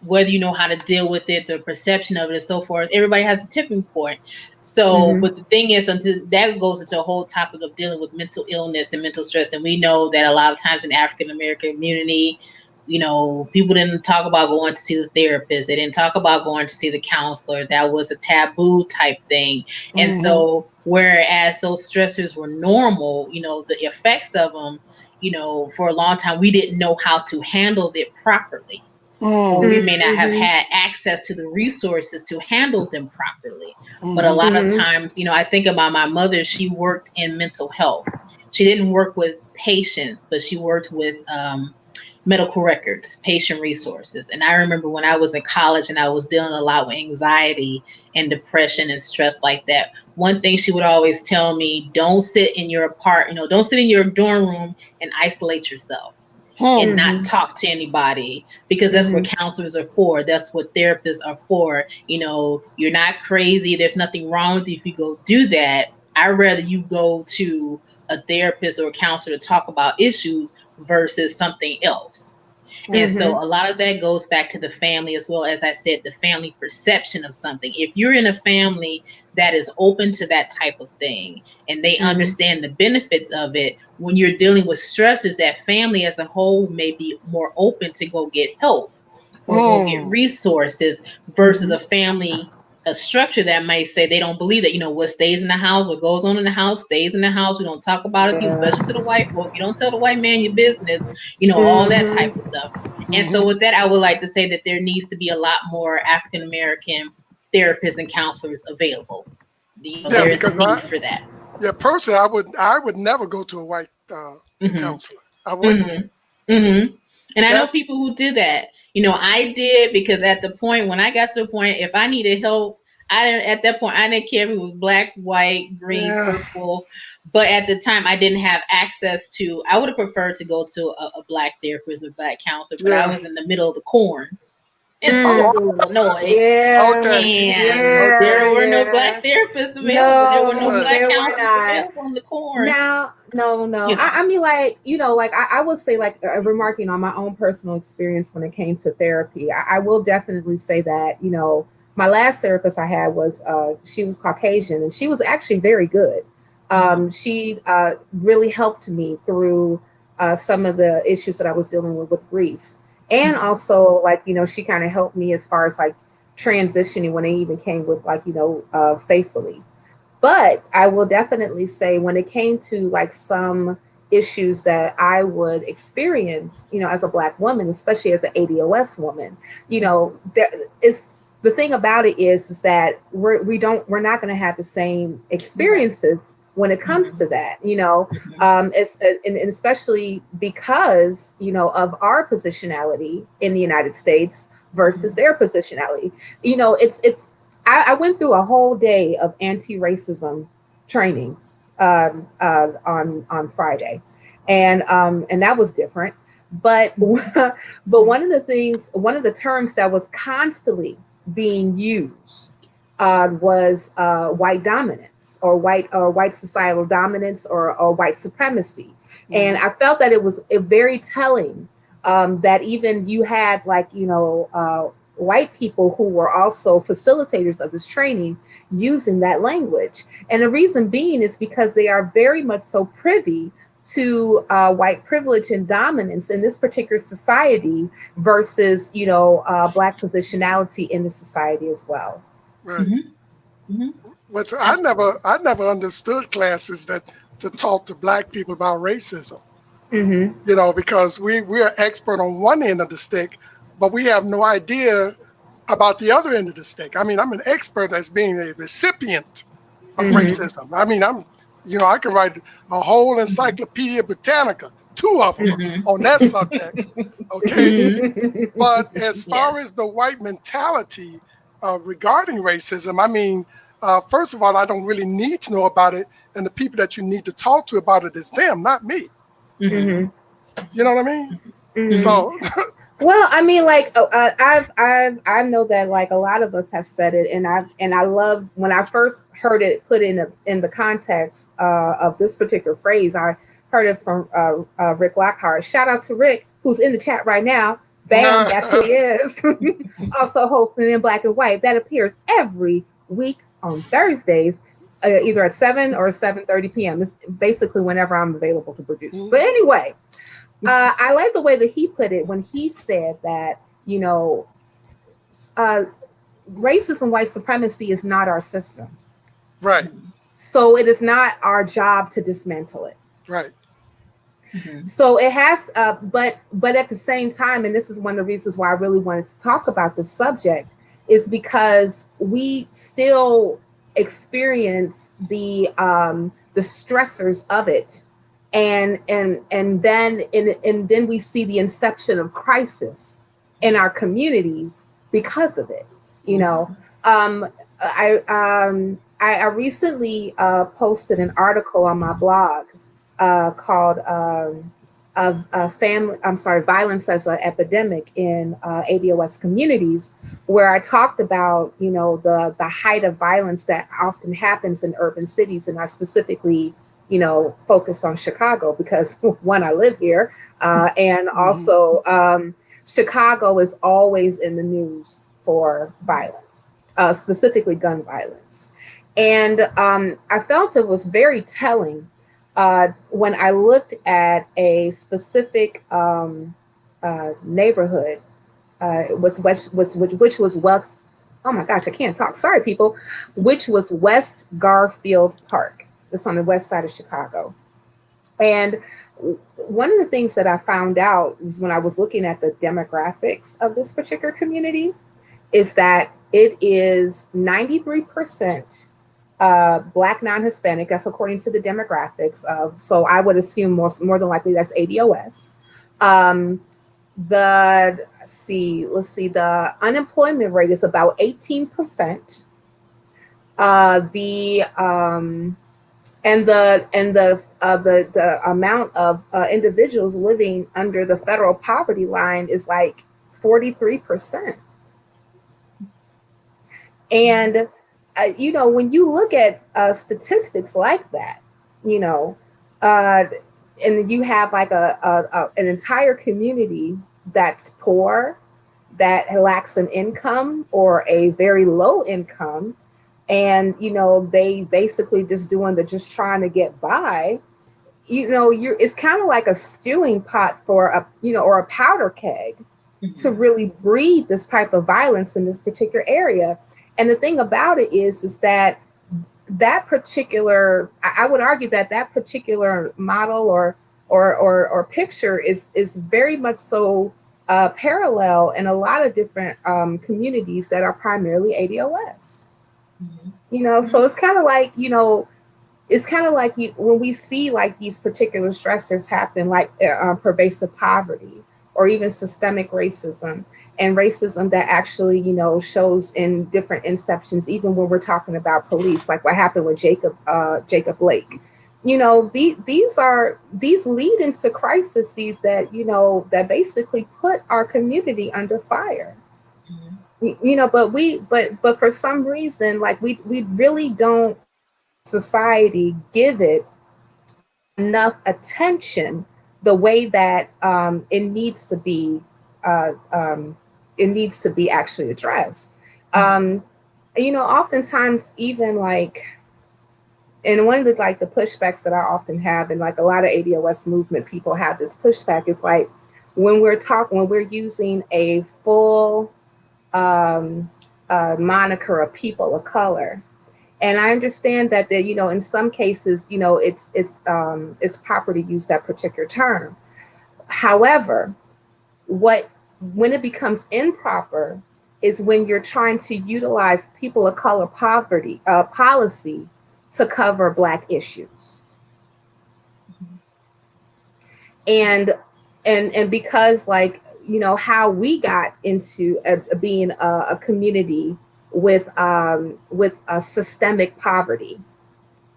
whether you know how to deal with it, the perception of it, and so forth, everybody has a tipping point. So, Hmm. but the thing is, until that goes into a whole topic of dealing with mental illness and mental stress, and we know that a lot of times in the African American community, you know, people didn't talk about going to see the therapist. They didn't talk about going to see the counselor. That was a taboo type thing. And Hmm. so, whereas those stressors were normal, you know, the effects of them, you know, for a long time, we didn't know how to handle it properly. or we Mm, may not have Mhm. had access to the resources to handle them properly. But a mhm, lot of Mhm. times, I think about my mother. She worked in mental health. She didn't work with patients, but she worked with medical records, patient resources. And I remember when I was in college and I was dealing a lot with anxiety and depression and stress like that. One thing she would always tell me: don't sit in your don't sit in your dorm room and isolate yourself and hmm, not Mhm. talk to anybody, because that's what Mhm. counselors are for. That's what therapists are for. You're not crazy. There's nothing wrong with you if you go do that. I'd rather you go to a therapist or a counselor to talk about issues versus something else. And so Mhm. a lot of that goes back to the family, as well as I said, the family perception of something. If you're in a family that is open to that type of thing and they Mhm. understand the benefits of it, when you're dealing with stressors, that family as a whole may be more open to go get help or go get mm, resources versus Mhm. a structure that might say they don't believe that, what stays in the house, what goes on in the house stays in the house. We don't talk about it, Yeah. especially to the white folk. You don't tell the white man your business, all that type Mhm. of stuff. And so mhm. with that, I would like to say that there needs to be a lot more African American therapists and counselors available. Yeah, There is a because need for that. personally, I would never go to a white Hmm. counselor. I wouldn't. Hmm. Hmm. And I know That people who did that. I did, because at the point when I got to the point, if I needed help, I didn't at that point I didn't care if it was black, white, green, yeah, purple. But at the time I didn't have access to. I would have preferred to go to a black therapist or black counselor, but I yeah. was in the middle of the corn in Mm. Oh, Central Illinois. Yeah. okay, And okay. Yeah. there were no Yeah. black therapists available. There were no No, Right. black there were counselors not. available in the corn. Now, no, no. You know. I mean, like, like I would say, like, remarking on my own personal experience when it came to therapy, I will definitely say that, my last therapist I had was, she was Caucasian and she was actually very good. She really helped me through some of the issues that I was dealing with grief. And Mhm. also, like, she kind of helped me as far as like transitioning when it even came with like, faith belief. But I will definitely say when it came to like some issues that I would experience, as a Black woman, especially as an ADOS woman, there is the thing about it is that we're not going to have the same Right. experiences when it comes Mhm. to that, Mhm. and especially because, of our positionality in the United States versus Mhm. their positionality. I went through a whole day of anti-racism training on Friday, and that was different. But but one of the terms that was constantly being used was white dominance or white societal dominance or white supremacy, and Mhm. I felt that it was very telling that even you had like white people who were also facilitators of this training using that language. And the reason being is because they are very much so privy to white privilege and dominance in this particular society versus, Black positionality in the society as well. Right. Mhm. Mhm. But Absolutely. I never understood classes that to talk to black people about racism. Mm-hmm. Because we're expert on one end of the stick, but we have no idea about the other end of the stick. I mean, I'm an expert as being a recipient of Mm-hmm. racism. I mean, I could write a whole Mhm. Encyclopedia Britannica, two of them Mhm. on that subject. Okay. Mhm. But as far Yes. as the white mentality regarding racism, I mean, first of all, I don't really need to know about it. And the people that you need to talk to about it is them, not me. Mhm. Mm-hmm. You know what I mean? Mm-hmm. Mhm. So, Well, I mean, like I know that like a lot of us have said it, and I love when I first heard it put in the context of this particular phrase. I heard it from Rick Lockhart. Shout out to Rick, who's in the chat right now. Bam, that's who he is. Also hosting in Black and White that appears every week on Thursdays, either at 7 or 7:30 p.m. It's basically whenever I'm available to produce. But mhm, anyway, I like the way that he put it when he said that, uh, racism, white supremacy is not our system. right, Mhm. So it is not our job to dismantle it. right. Mhm. So it has, but at the same time, and this is one of the reasons why I really wanted to talk about this subject, is because we still experience the stressors of it, and then we see the inception of crisis in our communities because of it. You know, um, I recently posted an article on my blog called family. I'm sorry, violence as an epidemic in ADOS communities, where I talked about the height of violence that often happens in urban cities, and I specifically focused on Chicago because one, I live here, and also Chicago is always in the news for violence, specifically gun violence. And I felt it was very telling when I looked at a specific neighborhood. It was which was West. Oh my gosh, I can't talk. Sorry, people. Which was West Garfield Park. It's on the west side of Chicago. And one of the things that I found out was when I was looking at the demographics of this particular community is that it is 93% Black non-Hispanic. That's according to the demographics of. So I would assume more than likely that's ADOS. Let's see, the unemployment rate is about 18%. The and the amount of individuals living under the federal poverty line is like 43%. And when you look at statistics like that, you know, uh, and you have like an entire community that's poor, that lacks an income or a very low income, and they basically just trying to get by. It's kind of like a stewing pot for or a powder keg to really breed this type of violence in this particular area. And the thing about it is that particular, I would argue that particular model or picture is very much so parallel in a lot of different communities that are primarily ADOS. So it's kind of like, when we see like these particular stressors happen, like pervasive poverty or even systemic racism, and racism that actually, shows in different inceptions, even when we're talking about police, like what happened with Jacob Blake. These lead into crises that, that basically put our community under fire. But for some reason, like we really don't, society, give it enough attention the way that it needs to be. It needs to be actually addressed. Oftentimes, even like, and one of the pushbacks that I often have, and like a lot of ADOS movement people have this pushback, is like when we're using a full moniker of people of color. And I understand that in some cases, it's proper to use that particular term. However, when it becomes improper is when you're trying to utilize people of color poverty policy to cover Black issues. And because how we got into being a community with a systemic poverty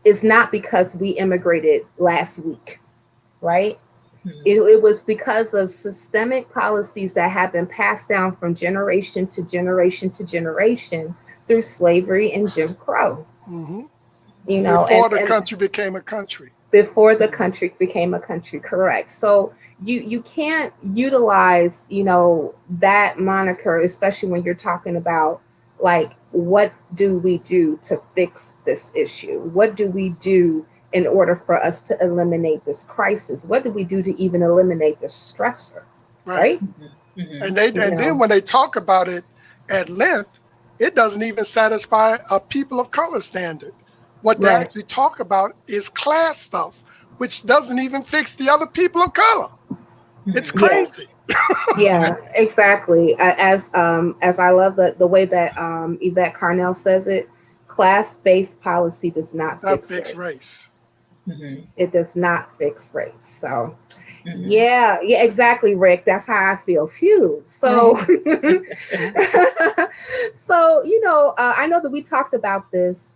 is not because we immigrated last week, right? It was because of systemic policies that have been passed down from generation to generation to generation through slavery and Jim Crow. Before the country became a country. Before the country became a country, correct. So you can't utilize, that moniker, especially when you're talking about like, what do we do to fix this issue? What do we do in order for us to eliminate this crisis? What do we do to even eliminate the stressor? Right? And then when they talk about it at length, it doesn't even satisfy a people of color standard. What they actually talk about is class stuff. which doesn't even fix the other people of color. It's crazy. Yeah, exactly. As I love the way that Yvette Carnell says it, class-based policy does not Not fix race. It does not fix race. So yeah, exactly, Rick. That's how I feel. Phew. So so I know that we talked about this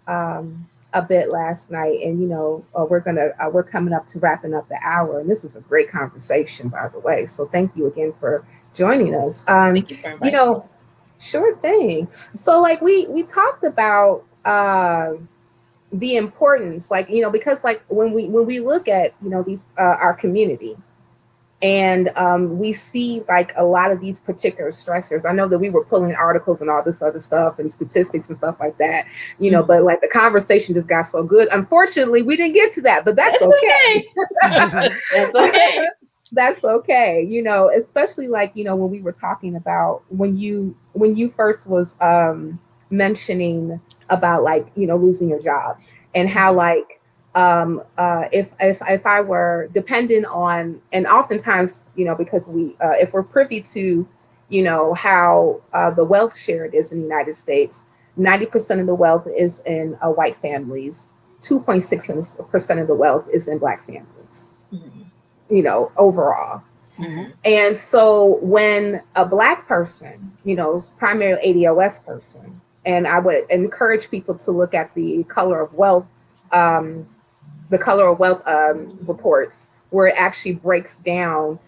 a bit last night, and we're coming up to wrapping up the hour, and this is a great conversation, by the way. So thank you again for joining us. Thank you for inviting me. Sure thing. So like we talked about the importance, like because like when we look at these our community, and we see like a lot of these particular stressors. I know that we were pulling articles and all this other stuff and statistics and stuff like that, but like the conversation just got so good. Unfortunately, we didn't get to that, but that's okay. That's okay. That's okay. Especially like, when we were talking about when you first was mentioning about like, losing your job, and how like, if I were dependent on, and oftentimes, because we, if we're privy to, how the wealth shared is in the United States, 90% of the wealth is in white families, 2.6% of the wealth is in Black families, overall. And so when a Black person, primarily ADOS person, and I would encourage people to look at the color of wealth, reports, where it actually breaks down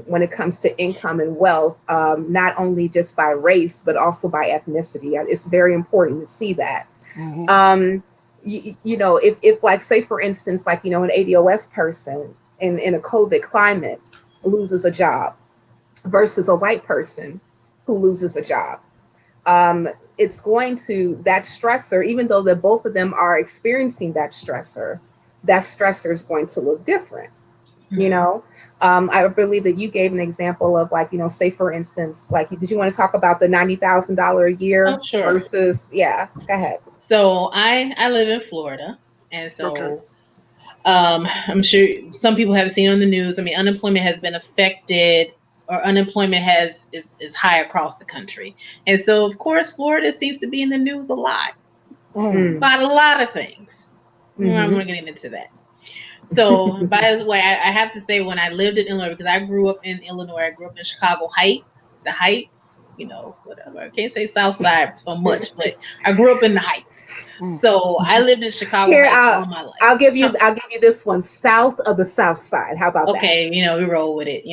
when it comes to income and wealth, not only just by race, but also by ethnicity. It's very important to see that. If like, say for instance, like, an ADOS person in a COVID climate loses a job versus a white person who loses a job, it's going to, that stressor, even though that both of them are experiencing that stressor is going to look different. I believe that you gave an example of like, say for instance, like, did you want to talk about the $90,000 a year? Oh, sure. Versus, yeah, go ahead. So I live in Florida, and so I'm sure some people have seen on the news. I mean, unemployment has been affected, or unemployment is high across the country, and so of course Florida seems to be in the news a lot about a lot of things. I'm going to get into that. So, by the way, I have to say, when I lived in Illinois, because I grew up in Illinois, I grew up in Chicago Heights, the Heights, whatever. I can't say South Side so much, but I grew up in the Heights. So I lived in Chicago Heights all my life. I'll give you this one, south of the South Side. How about that? Okay, we roll with it.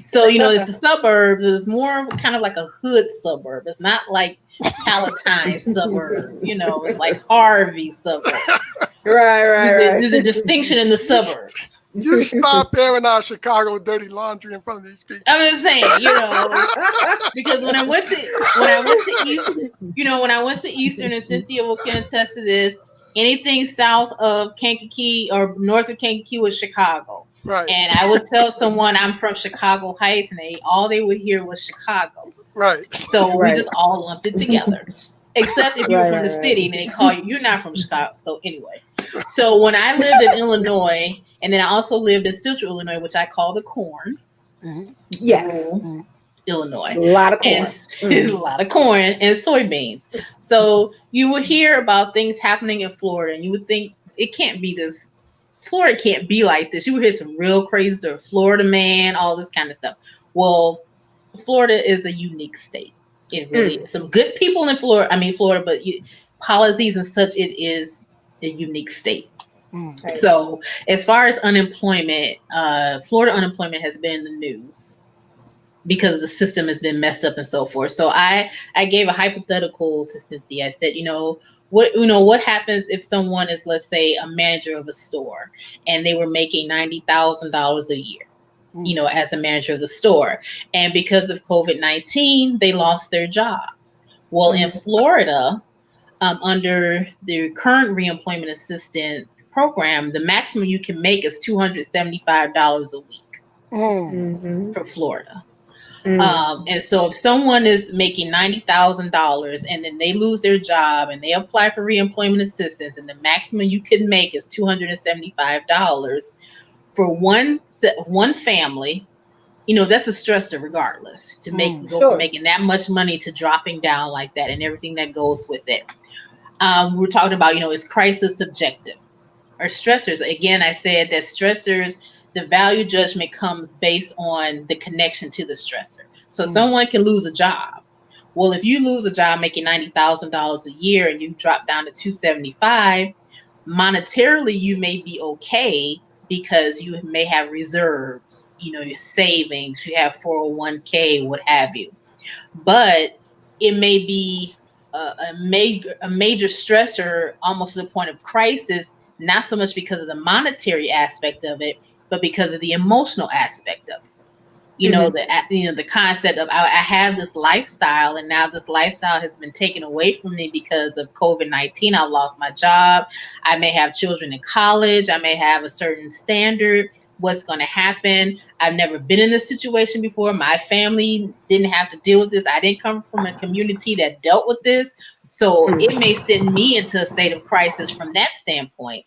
So it's the suburbs. It's more kind of like a hood suburb. It's not like Palatine suburb. It's like Harvey suburb. Right. There's a distinction in the suburbs. You stop airing out Chicago dirty laundry in front of these people. I'm just saying, because when I went to Eastern, and Cynthia will can attest to this, anything south of Kankakee or north of Kankakee was Chicago. Right. And I would tell someone I'm from Chicago Heights, and all they would hear was Chicago. Right. So we just all lumped it together. Except if you were from the city, and they call you, you're not from Chicago. So anyway. So when I lived in Illinois, and then I also lived in Central Illinois, which I call the corn. Yes. Illinois. A lot of corn. And a lot of corn and soybeans. So you would hear about things happening in Florida, and you would think it can't be this. Florida can't be like this. You would hear some real crazy stuff. Florida man, all this kind of stuff. Well, Florida is a unique state. It really is. Some good people in Florida, but policies and such, it is a unique state. So as far as unemployment, Florida unemployment has been in the news because the system has been messed up and so forth. So I gave a hypothetical to Cynthia. I said, what happens if someone is, let's say, a manager of a store, and they were making $90,000 a year, as a manager of the store, and because of COVID-19, they lost their job. Well, in Florida, under the current reemployment assistance program, the maximum you can make is $275 a week for Florida. And so if someone is making $90,000 and then they lose their job and they apply for reemployment assistance and the maximum you can make is $275 for one family, that's a stressor regardless to go from making that much money to dropping down like that and everything that goes with it. We're talking about, is crisis subjective or stressors? Again, I said that stressors, the value judgment comes based on the connection to the stressor. So someone can lose a job. Well, if you lose a job making $90,000 a year and you drop down to $275, monetarily you may be okay because you may have reserves, your savings, you have 401k, what have you. But it may be a major stressor, almost to the point of crisis, not so much because of the monetary aspect of it, but because of the emotional aspect of it. The concept of I have this lifestyle, and now this lifestyle has been taken away from me because of COVID-19. I've lost my job. I may have children in college. I may have a certain standard. What's going to happen? I've never been in this situation before. My family didn't have to deal with this. I didn't come from a community that dealt with this. So it may send me into a state of crisis from that standpoint.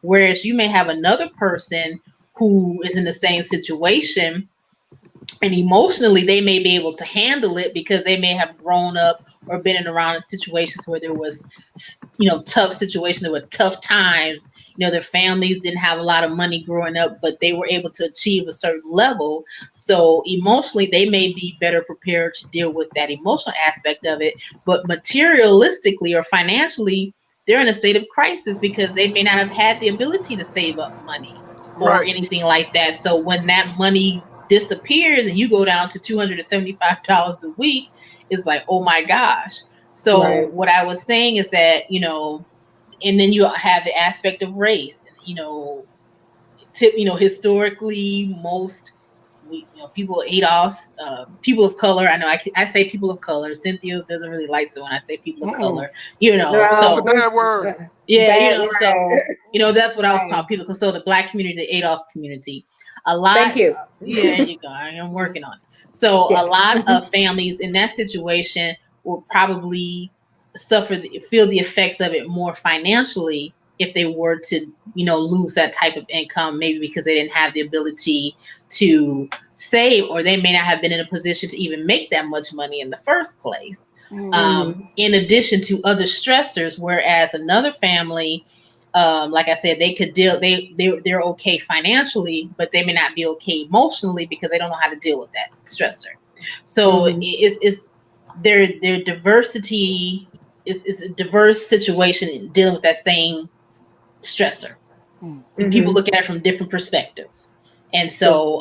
Whereas you may have another person who is in the same situation, and emotionally they may be able to handle it because they may have grown up or been around in situations where there was, tough situations, there were tough times. Their families didn't have a lot of money growing up, but they were able to achieve a certain level. So emotionally, they may be better prepared to deal with that emotional aspect of it. But materialistically or financially, they're in a state of crisis because they may not have had the ability to save up money or anything like that. So when that money disappears and you go down to $275 a week, it's like, oh my gosh. So what I was saying is that, and then you have the aspect of race, historically most people, ADOS, people of color. I know I say people of color. Cynthia doesn't really like it when I say people of color, That's a bad word. Yeah, so that's what I was talking people. So the Black community, the ADOS community, a lot. Thank you. Yeah, you go. I am working on it. So a lot of families in that situation will probably feel the effects of it more financially if they were to, lose that type of income, maybe because they didn't have the ability to save, or they may not have been in a position to even make that much money in the first place. In addition to other stressors, whereas another family, like I said, they could deal. They're okay financially, but they may not be okay emotionally because they don't know how to deal with that stressor. So it's their diversity is a diverse situation in dealing with that same stressor. People look at it from different perspectives, and so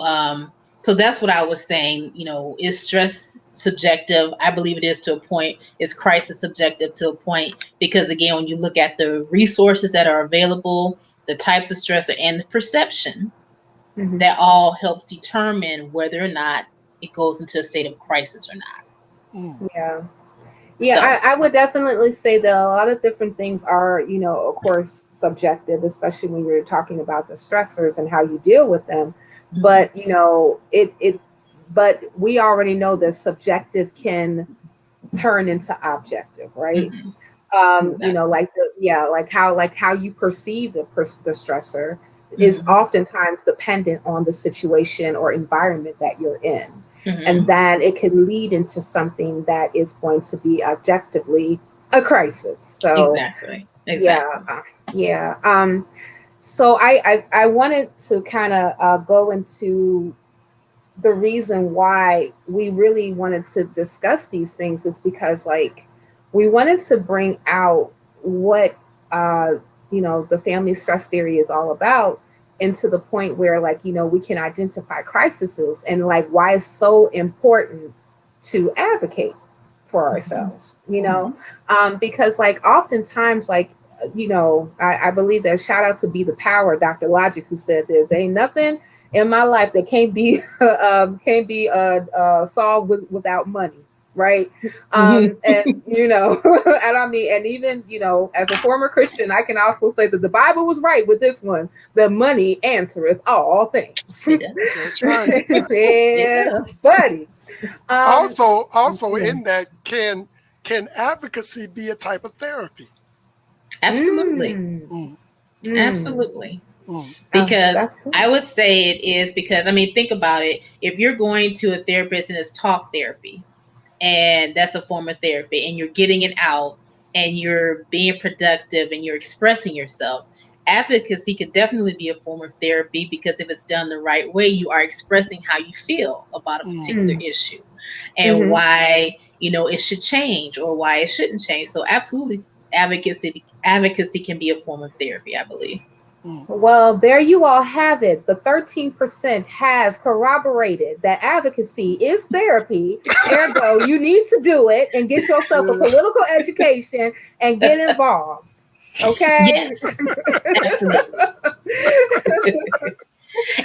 so that's what I was saying. Is stress subjective? I believe it is to a point. Is crisis subjective to a point? Because again, when you look at the resources that are available, the types of stressor, and the perception, that all helps determine whether or not it goes into a state of crisis or not. Yeah, I would definitely say that a lot of different things are, of course, subjective, especially when you're talking about the stressors and how you deal with them. But, but we already know that subjective can turn into objective, right? Like how you perceive the stressor is oftentimes dependent on the situation or environment that you're in. And that it can lead into something that is going to be objectively a crisis. So exactly. Yeah. So I wanted to kind of go into the reason why we really wanted to discuss these things is because we wanted to bring out what the family stress theory is all about, and to the point where we can identify crises and why it's so important to advocate for ourselves, because oftentimes I believe that, shout out to Be the Power, Dr. Logic, who said this: ain't nothing in my life that can't be solved without money. Right. And, and I mean, and even, as a former Christian, I can also say that the Bible was right with this one. The money answereth all things. That's right. Yes, buddy. Also yeah. in that, can advocacy be a type of therapy? Absolutely. Mm, Mm, mm. Absolutely. mm, Because That's good. I would say it is because, I mean, think about it. If you're going to a therapist and it's talk therapy, and that's a form of therapy, and you're getting it out and you're being productive and you're expressing yourself, advocacy could definitely be a form of therapy because if it's done the right way, you are expressing how you feel about a mm. particular Mm, issue and mm-hmm. why it should change or why it shouldn't change. So absolutely, advocacy can be a form of therapy, I believe. Mm. Well, there you all have it. The 13% has corroborated that advocacy is therapy. Ergo, you need to do it and get yourself a Yeah. political education and get involved. Okay? Yes, absolutely.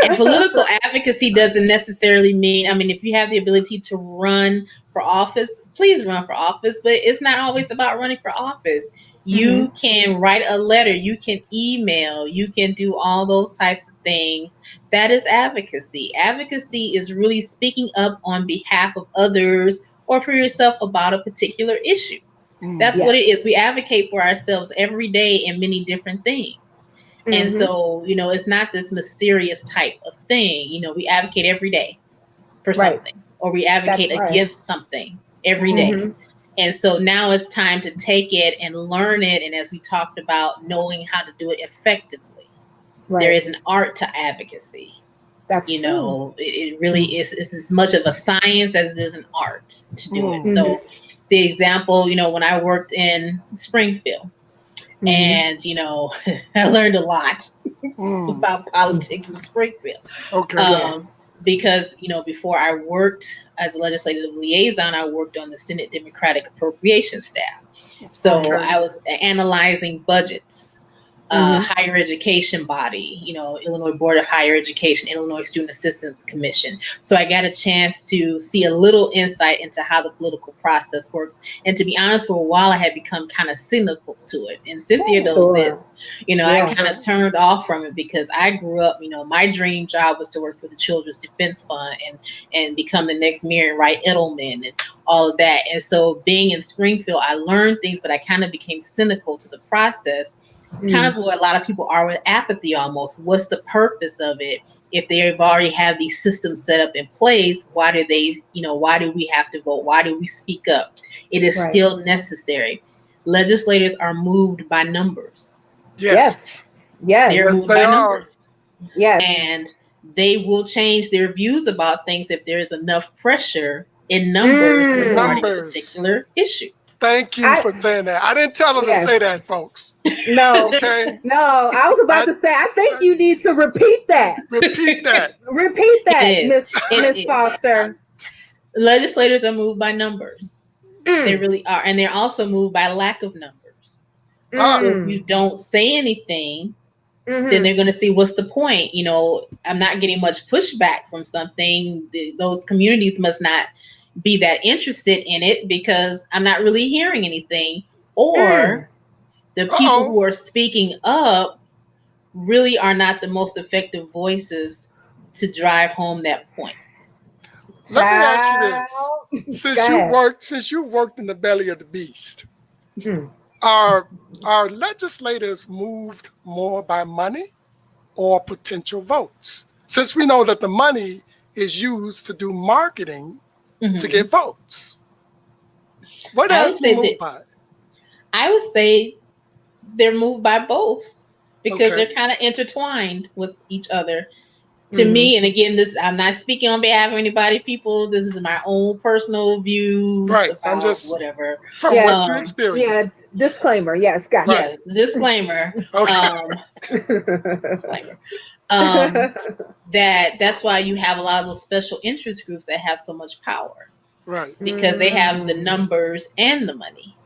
And political advocacy doesn't necessarily mean, I mean, if you have the ability to run for office, please run for office, but it's not always about running for office. Hmm. You can write a letter, you can email, you can do all those types of things. That is advocacy. Advocacy is really speaking up on behalf of others or for yourself about a particular issue. That's Mm. what it is. Yes. We advocate for ourselves every day in many different things. And Hmm. so, it's not this mysterious type of thing. We advocate every day for Right. something, or we That's advocate right. against something every Mm. day. Hmm. And so now it's time to take it and learn it. And as we talked about, knowing how to do it effectively. There Right. is an art to advocacy. That's true. It really Mm. is, it's as much of a science as it is an art to do it. Mm. Hmm. So the example, when I worked in Springfield, Hmm. and I learned a lot Mm. about politics in Springfield. Okay. Yes. Because, before I worked as a legislative liaison, I worked on the Senate Democratic Appropriations staff. So Okay. I was analyzing budgets, Hmm. higher education body, Illinois Board of Higher Education, Illinois Student Assistance Commission. So I got a chance to see a little insight into how the political process works. And to be honest, for a while, I had become kind of cynical to it. And Cynthia knows this. Sure. I Yeah. kind Okay. of turned off from it because I grew up, my dream job was to work for the Children's Defense Fund and become the next Marion Wright Edelman and all of that. And so being in Springfield, I learned things, but I kind of became cynical to the process, kind Mm. of what a lot of people are with apathy almost. What's the purpose of it? If they've already have these systems set up in place, why do they, why do we have to vote? Why do we speak up? It is Right. still necessary. Legislators are moved by numbers. Yes. Yes. They're Yes. Yes, moved they by are. numbers. Yes. And they will change their views about things if there is enough pressure in numbers In Mm. regarding a numbers. particular issue. Thank you I for saying that. I didn't tell her to yes. say that, folks. No. Okay. No. I was about I, to say. I think I you need to repeat that. repeat that. Repeat It that, is. It Miss is. Foster. Legislators are moved by numbers. They Mm. really are. And they're also moved by lack of numbers. Ah, So if you Mm. don't say anything, then Mm-hmm. they're going to see what's the point. I'm not getting much pushback from something. Those communities must not be that interested in it because I'm not really hearing anything. Mm. Or the people uh-oh. who are speaking up really are not the most effective voices to drive home that point. Let me ask you this. Child. Go ahead. Since you worked in the belly of the beast, Mm. are legislators moved more by money or potential votes? Since we know that the money is used to do marketing to Hmm. get votes. What I are would you say moved that by? I would say they're moved by both because Okay. they're kind of intertwined with each other. To Mm-hmm. me, and again, this I'm not speaking on behalf of anybody, people. This is my own personal views Right. I'm about just whatever. from Yeah. what you Um, Yeah. experienced. Disclaimer. Yes. Gotcha. Right. yeah, disclaimer. Okay. Disclaimer. Um, that's why you have a lot of those special interest groups that have so much power Right. because they have the Mm. numbers and the money.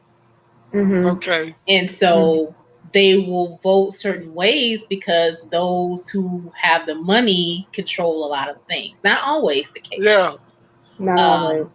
Mm-hmm. Okay. And so they will vote certain ways because those who have the money control a lot of things. Not always the case. Yeah. Not Um, always.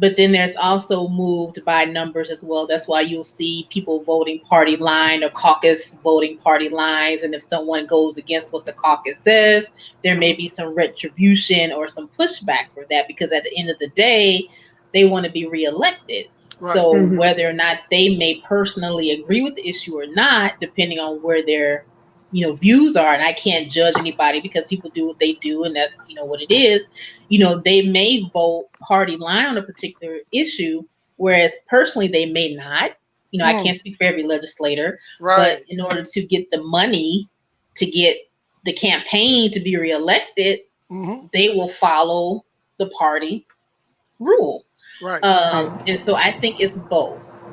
But then there's also moved by numbers as well. That's why you'll see people voting party line or caucus voting party lines. And if someone goes against what the caucus says, there may be some retribution or some pushback for that, because at the end of the day, they want to be reelected. Right. So whether or not they may personally agree with the issue or not, depending on where their views are, and I can't judge anybody because people do what they do, and that's what it is. They may vote party line on a particular issue, whereas personally they may not. I can't speak for every legislator, but in order to get the money to get the campaign to be reelected, they will follow the party rule. Right. And so I think it's both.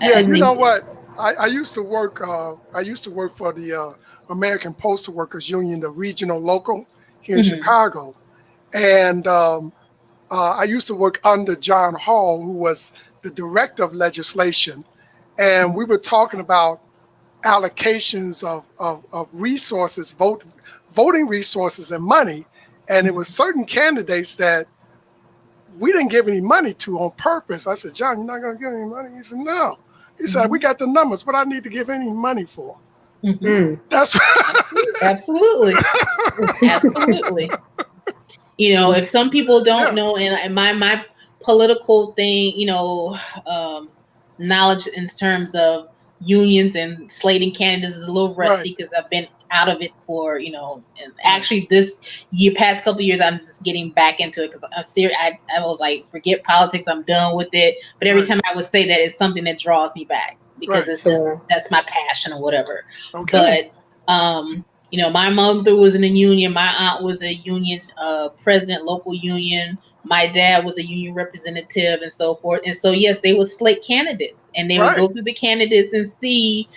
Yeah, you know what? I used to work. I used to work for the American Postal Workers Union, the regional local here in Chicago, and I used to work under John Hall, who was the director of legislation, and we were talking about allocations of resources, voting resources and money, and it was certain candidates that we didn't give any money to on purpose. I said, John, you're not going to give any money? He said, no. He said, we got the numbers. What I need to give any money for? That's absolutely. Absolutely. If some people don't know, and my political thing, knowledge in terms of unions and slating candidates is a little rusty because I've been out of it for, and actually this past couple of years, I'm just getting back into it because I'm serious. I was like, forget politics. I'm done with it. But every time I would say that, it's something that draws me back because it's just, that's my passion or whatever. Okay. But, my mother was in a union. My aunt was a union president, local union. My dad was a union representative and so forth. And so, yes, they would slate candidates and they would go through the candidates and see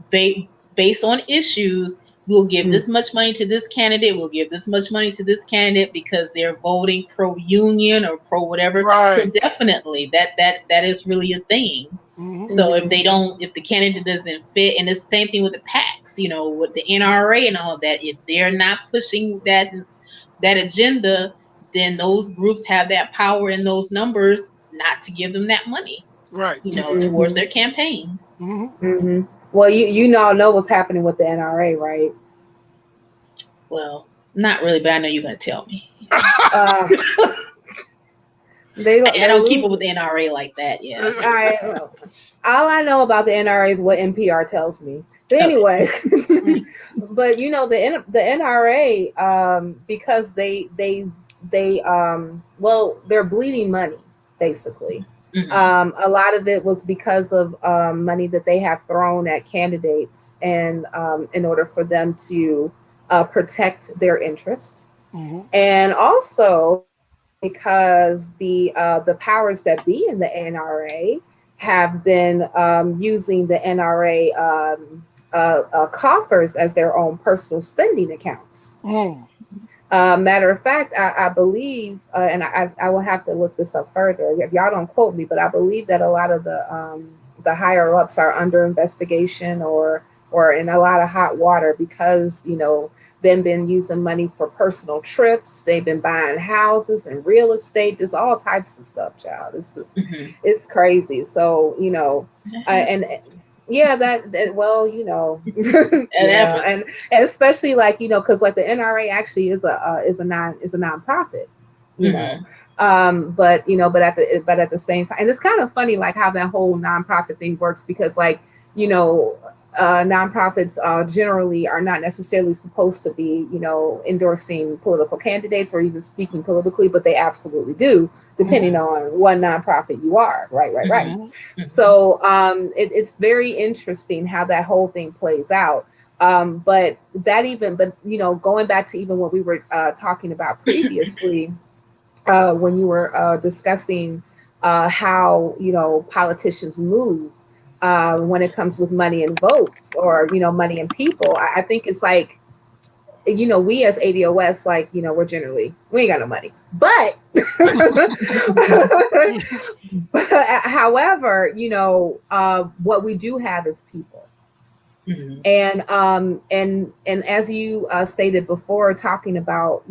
based on issues, we'll give this much money to this candidate. We'll give this much money to this candidate because they're voting pro-union or pro-whatever. So definitely that is really a thing. So if the candidate doesn't fit, and it's the same thing with the PACs, with the NRA and all of that, if they're not pushing that agenda, then those groups have that power and those numbers not to give them that money, towards their campaigns. Well, you all know what's happening with the NRA, right? Well, not really, but I know you're going to tell me. I don't keep up with the NRA like that. Yeah. All I know about the NRA is what NPR tells me. But anyway, but the NRA, because they're bleeding money basically. A lot of it was because of money that they have thrown at candidates, and in order for them to protect their interest, and also because the powers that be in the NRA have been using the NRA coffers as their own personal spending accounts. Matter of fact, I believe, and I will have to look this up further. Y'all don't quote me, but I believe that a lot of the higher ups are under investigation or in a lot of hot water because they've been using money for personal trips. They've been buying houses and real estate, just all types of stuff, child. It's crazy. So and. Yeah, that well, and especially because the NRA actually is a nonprofit, but at the same time, and it's kind of funny how that whole nonprofit thing works because nonprofits generally are not necessarily supposed to be endorsing political candidates or even speaking politically, but they absolutely do, depending on what nonprofit you are. Right. So it's very interesting how that whole thing plays out. But going back to even what we were talking about previously, when you were discussing how politicians move when it comes with money and votes or money and people, I think it's we as ADOS, we ain't got no money, but however, what we do have is people. And as you stated before, talking about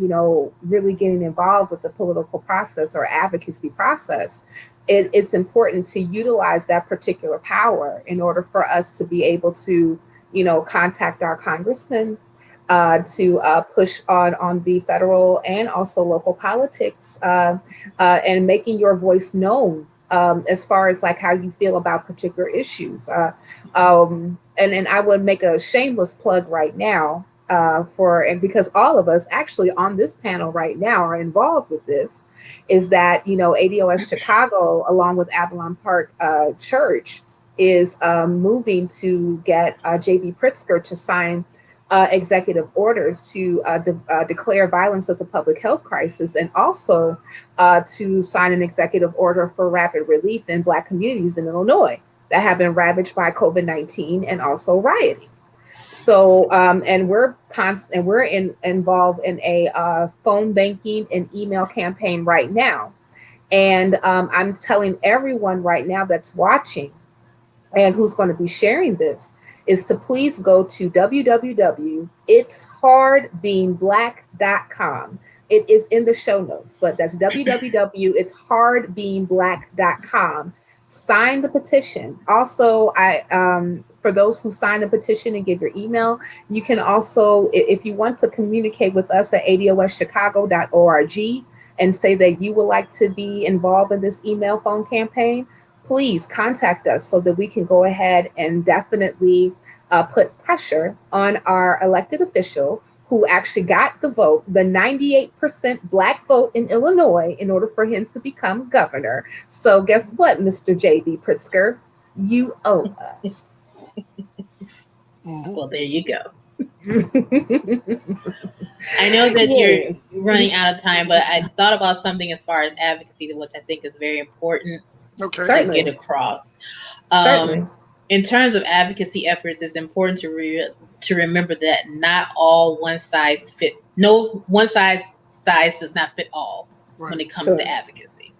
really getting involved with the political process or advocacy process, it's important to utilize that particular power in order for us to be able to, contact our congressmen, to push on the federal and also local politics, and making your voice known, as far as like how you feel about particular issues. And I would make a shameless plug right now, and because all of us actually on this panel right now are involved with this, is that ADOS Chicago, along with Avalon Park Church, is moving to get JB Pritzker to sign executive orders to declare violence as a public health crisis, and also to sign an executive order for rapid relief in Black communities in Illinois that have been ravaged by COVID-19 and also rioting. So, and we're involved in a phone banking and email campaign right now. And I'm telling everyone right now that's watching and who's going to be sharing this is to please go to www.itshardbeingblack.com. It is in the show notes, but that's www.itshardbeingblack.com. Sign the petition. Also, for those who sign the petition and give your email, you can also, if you want to communicate with us at adoschicago.org and say that you would like to be involved in this email phone campaign, please contact us so that we can go ahead and definitely put pressure on our elected official who actually got the vote, the 98% Black vote in Illinois, in order for him to become governor. So guess what, Mr. J.B. Pritzker? You owe us. Well, there you go. I know that you're running out of time, but I thought about something as far as advocacy, which I think is very important to get across. In terms of advocacy efforts, it's important to remember that not all one size does not fit all when it comes to advocacy.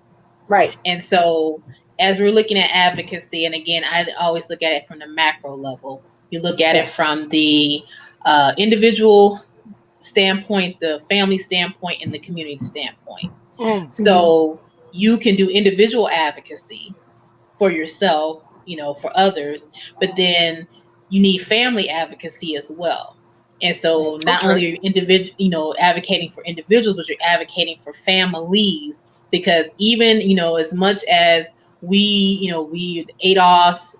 Right. And so as we're looking at advocacy, and again, I always look at it from the macro level. You look at it from the individual standpoint, the family standpoint, and the community standpoint. So you can do individual advocacy for yourself, for others, but then you need family advocacy as well. And so not only are you advocating for individuals, but you're advocating for families, because even, as much as we ADOS,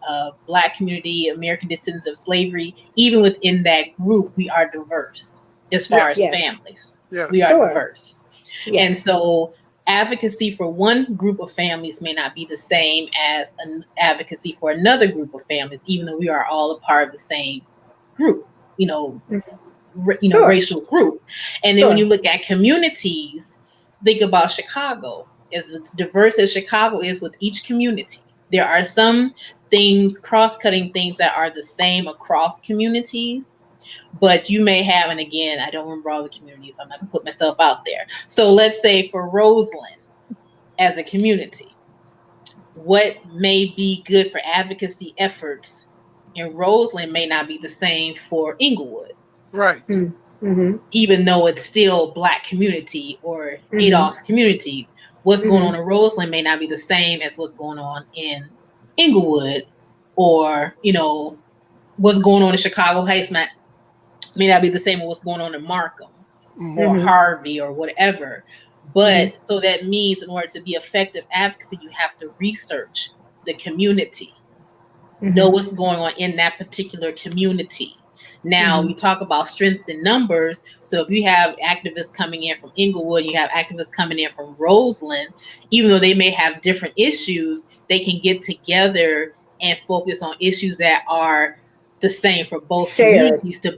Black community, American descendants of slavery, even within that group, we are diverse as far as families. We are diverse. And so advocacy for one group of families may not be the same as an advocacy for another group of families, even though we are all a part of the same group, racial group. And then when you look at communities, think about Chicago. As diverse as Chicago is with each community, there are some things, cross-cutting things that are the same across communities. But you may have, and again, I don't remember all the communities, so I'm not going to put myself out there. So let's say for Roseland as a community, what may be good for advocacy efforts in Roseland may not be the same for Inglewood. Right. Even though it's still Black community or ADOS communities, what's going on in Roseland may not be the same as what's going on in Inglewood, or, what's going on in Chicago Heights may not be the same as what's going on in Markham or Harvey or whatever. But so that means in order to be effective advocacy, you have to research the community, know what's going on in that particular community. Now, we talk about strengths in numbers. So if you have activists coming in from Inglewood, you have activists coming in from Roseland, even though they may have different issues, they can get together and focus on issues that are the same for both communities to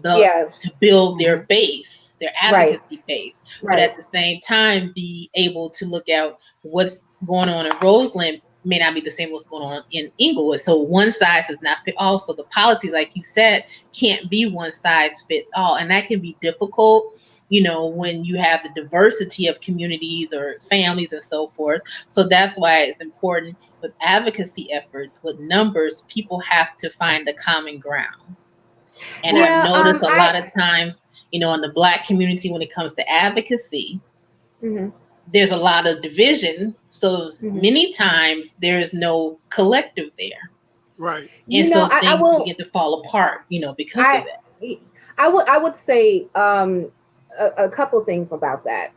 build their base, their advocacy base. But at the same time, be able to look at what's going on in Roseland may not be the same what's going on in Inglewood. So one size does not fit all. So the policies, like you said, can't be one size fit all. And that can be difficult, when you have the diversity of communities or families and so forth. So that's why it's important with advocacy efforts, with numbers, people have to find a common ground. And I've noticed a lot of times, in the Black community, when it comes to advocacy, there's a lot of division. So Mhm. many times there's no collective there. Right. You And know, so I things will. begin to fall apart, because of I that. I would say a couple things about that.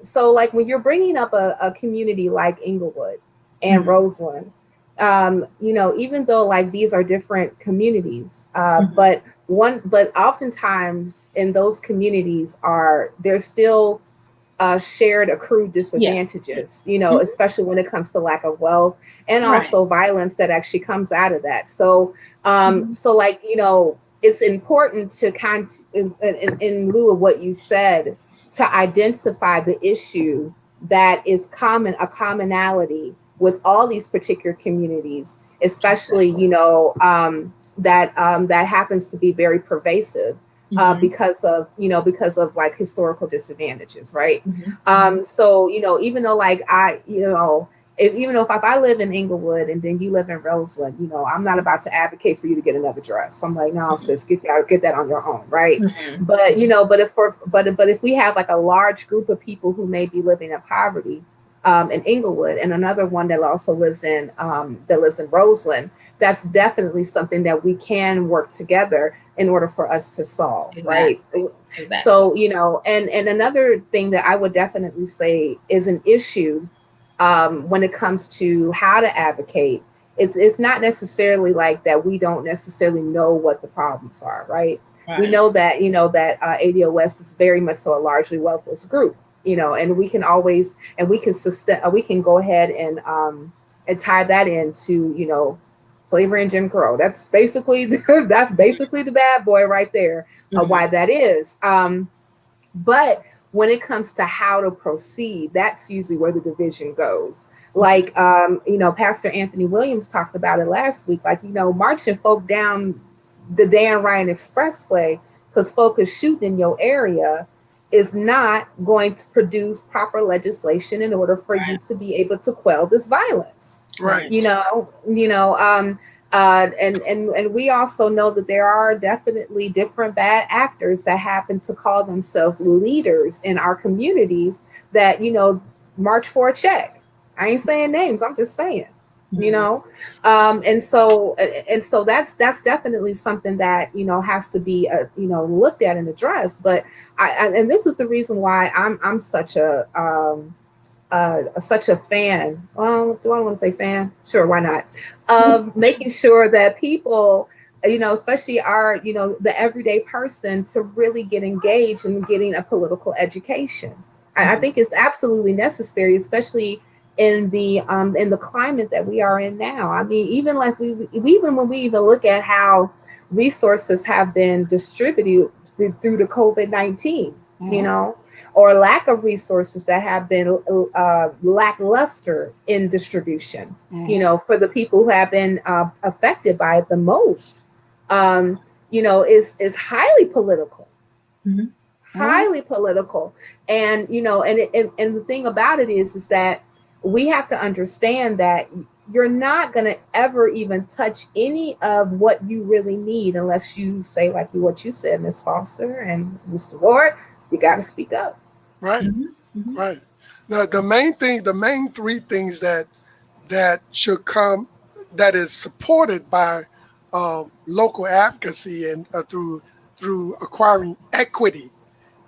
So like when you're bringing up a community like Inglewood and Mhm. Roseland, even though like these are different communities, Mhm. but oftentimes in those communities are there's still shared accrued Yes. disadvantages, Mhm. especially when it comes to lack of wealth and Right. also violence that actually comes out of that. So, Mhm. like, it's important to in lieu of what you said, to identify the issue that is a commonality with all these particular communities, especially, Exactly. that happens to be very pervasive Mhm. because of like historical disadvantages, right? Mhm. Mhm. So even though like if I live in Inglewood and then you live in Roseland, I'm not about to advocate for you to get another dress. I'm like, no, Mhm. sis, get that on your own, right? Mhm. But Mhm. if we have like a large group of people who may be living in poverty in Inglewood, and another one that also lives in Roseland, that's definitely something that we can work together in order for us to solve, right? Exactly. Exactly. So, and another thing that I would definitely say is an issue when it comes to how to advocate. It's not necessarily like that we don't necessarily know what the problems are, right? We Right. know that ADOS is very much so a largely wealthless group, and we can always and we can sustain we can go ahead and tie that into slavery and Jim Crow. That's basically the bad boy right there. Why Mhm. that is. But when it comes to how to proceed, that's usually where the division goes. Mhm. Like, Pastor Anthony Williams talked about it last week. Like, marching folk down the Dan Ryan Expressway because folk is shooting in your area is not going to produce proper legislation in order for you Right. to be able to quell this violence. Right. you Right. know you know and we also know that there are definitely different bad actors that happen to call themselves leaders in our communities that march for a check. I ain't saying names, I'm just saying. you Mhm. know and so that's definitely something that has to be looked at and addressed. But and this is the reason why I'm such a fan. Well, do I want to say fan? Sure, why not? Of making sure that people, especially the everyday person, to really get engaged in getting a political education. I Mhm. think it's absolutely necessary, especially in the climate that we are in now. I mean, even like even when we even look at how resources have been distributed through the COVID-19, you Hmm. know, or lack of resources that have been lackluster in distribution, Hmm. for the people who have been affected by it the most, is highly political, Mhm. Hmm. highly political. And and the thing about it is that we have to understand that you're not going to ever even touch any of what you really need unless you say like what you said, Miss Foster and Mr. Ward. You got to speak up. Right. Mhm. Mhm. Right. The main thing, the main three things that should come, that is supported by local advocacy and through acquiring equity,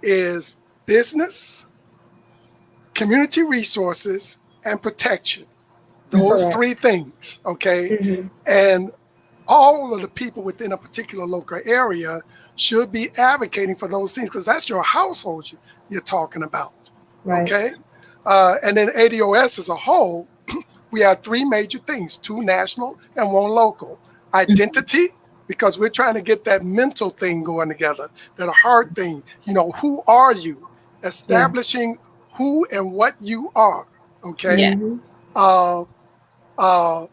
is business, community resources, and protection. Those Correct. three things, okay? Hmm. And all of the people within a particular local area should be advocating for those things because that's your household you're talking about, Right. okay? And then ADOS as a whole, we have three major things: two national and one local. Mhm. Identity, because we're trying to get that mental thing going together, that heart thing. Who are you? Yeah. Establishing who and what you are, okay? Hmm. Yes. Uh, uh,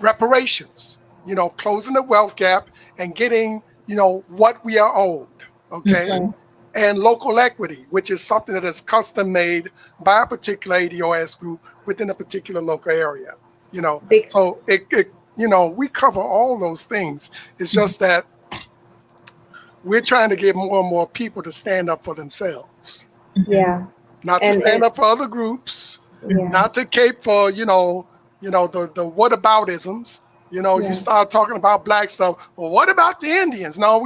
reparations, closing the wealth gap and getting, what we are owed, okay? Right. Mhm. And local equity, which is something that is custom made by a particular ADOS group within a particular local area, Big. So we cover all those things. It's Mhm. just that we're trying to get more and more people to stand up for themselves. Mhm. Yeah. not to stand up for other groups, yeah, not to cape for, the whataboutisms. You yeah. start talking about black stuff. Well, what about the Indians? No,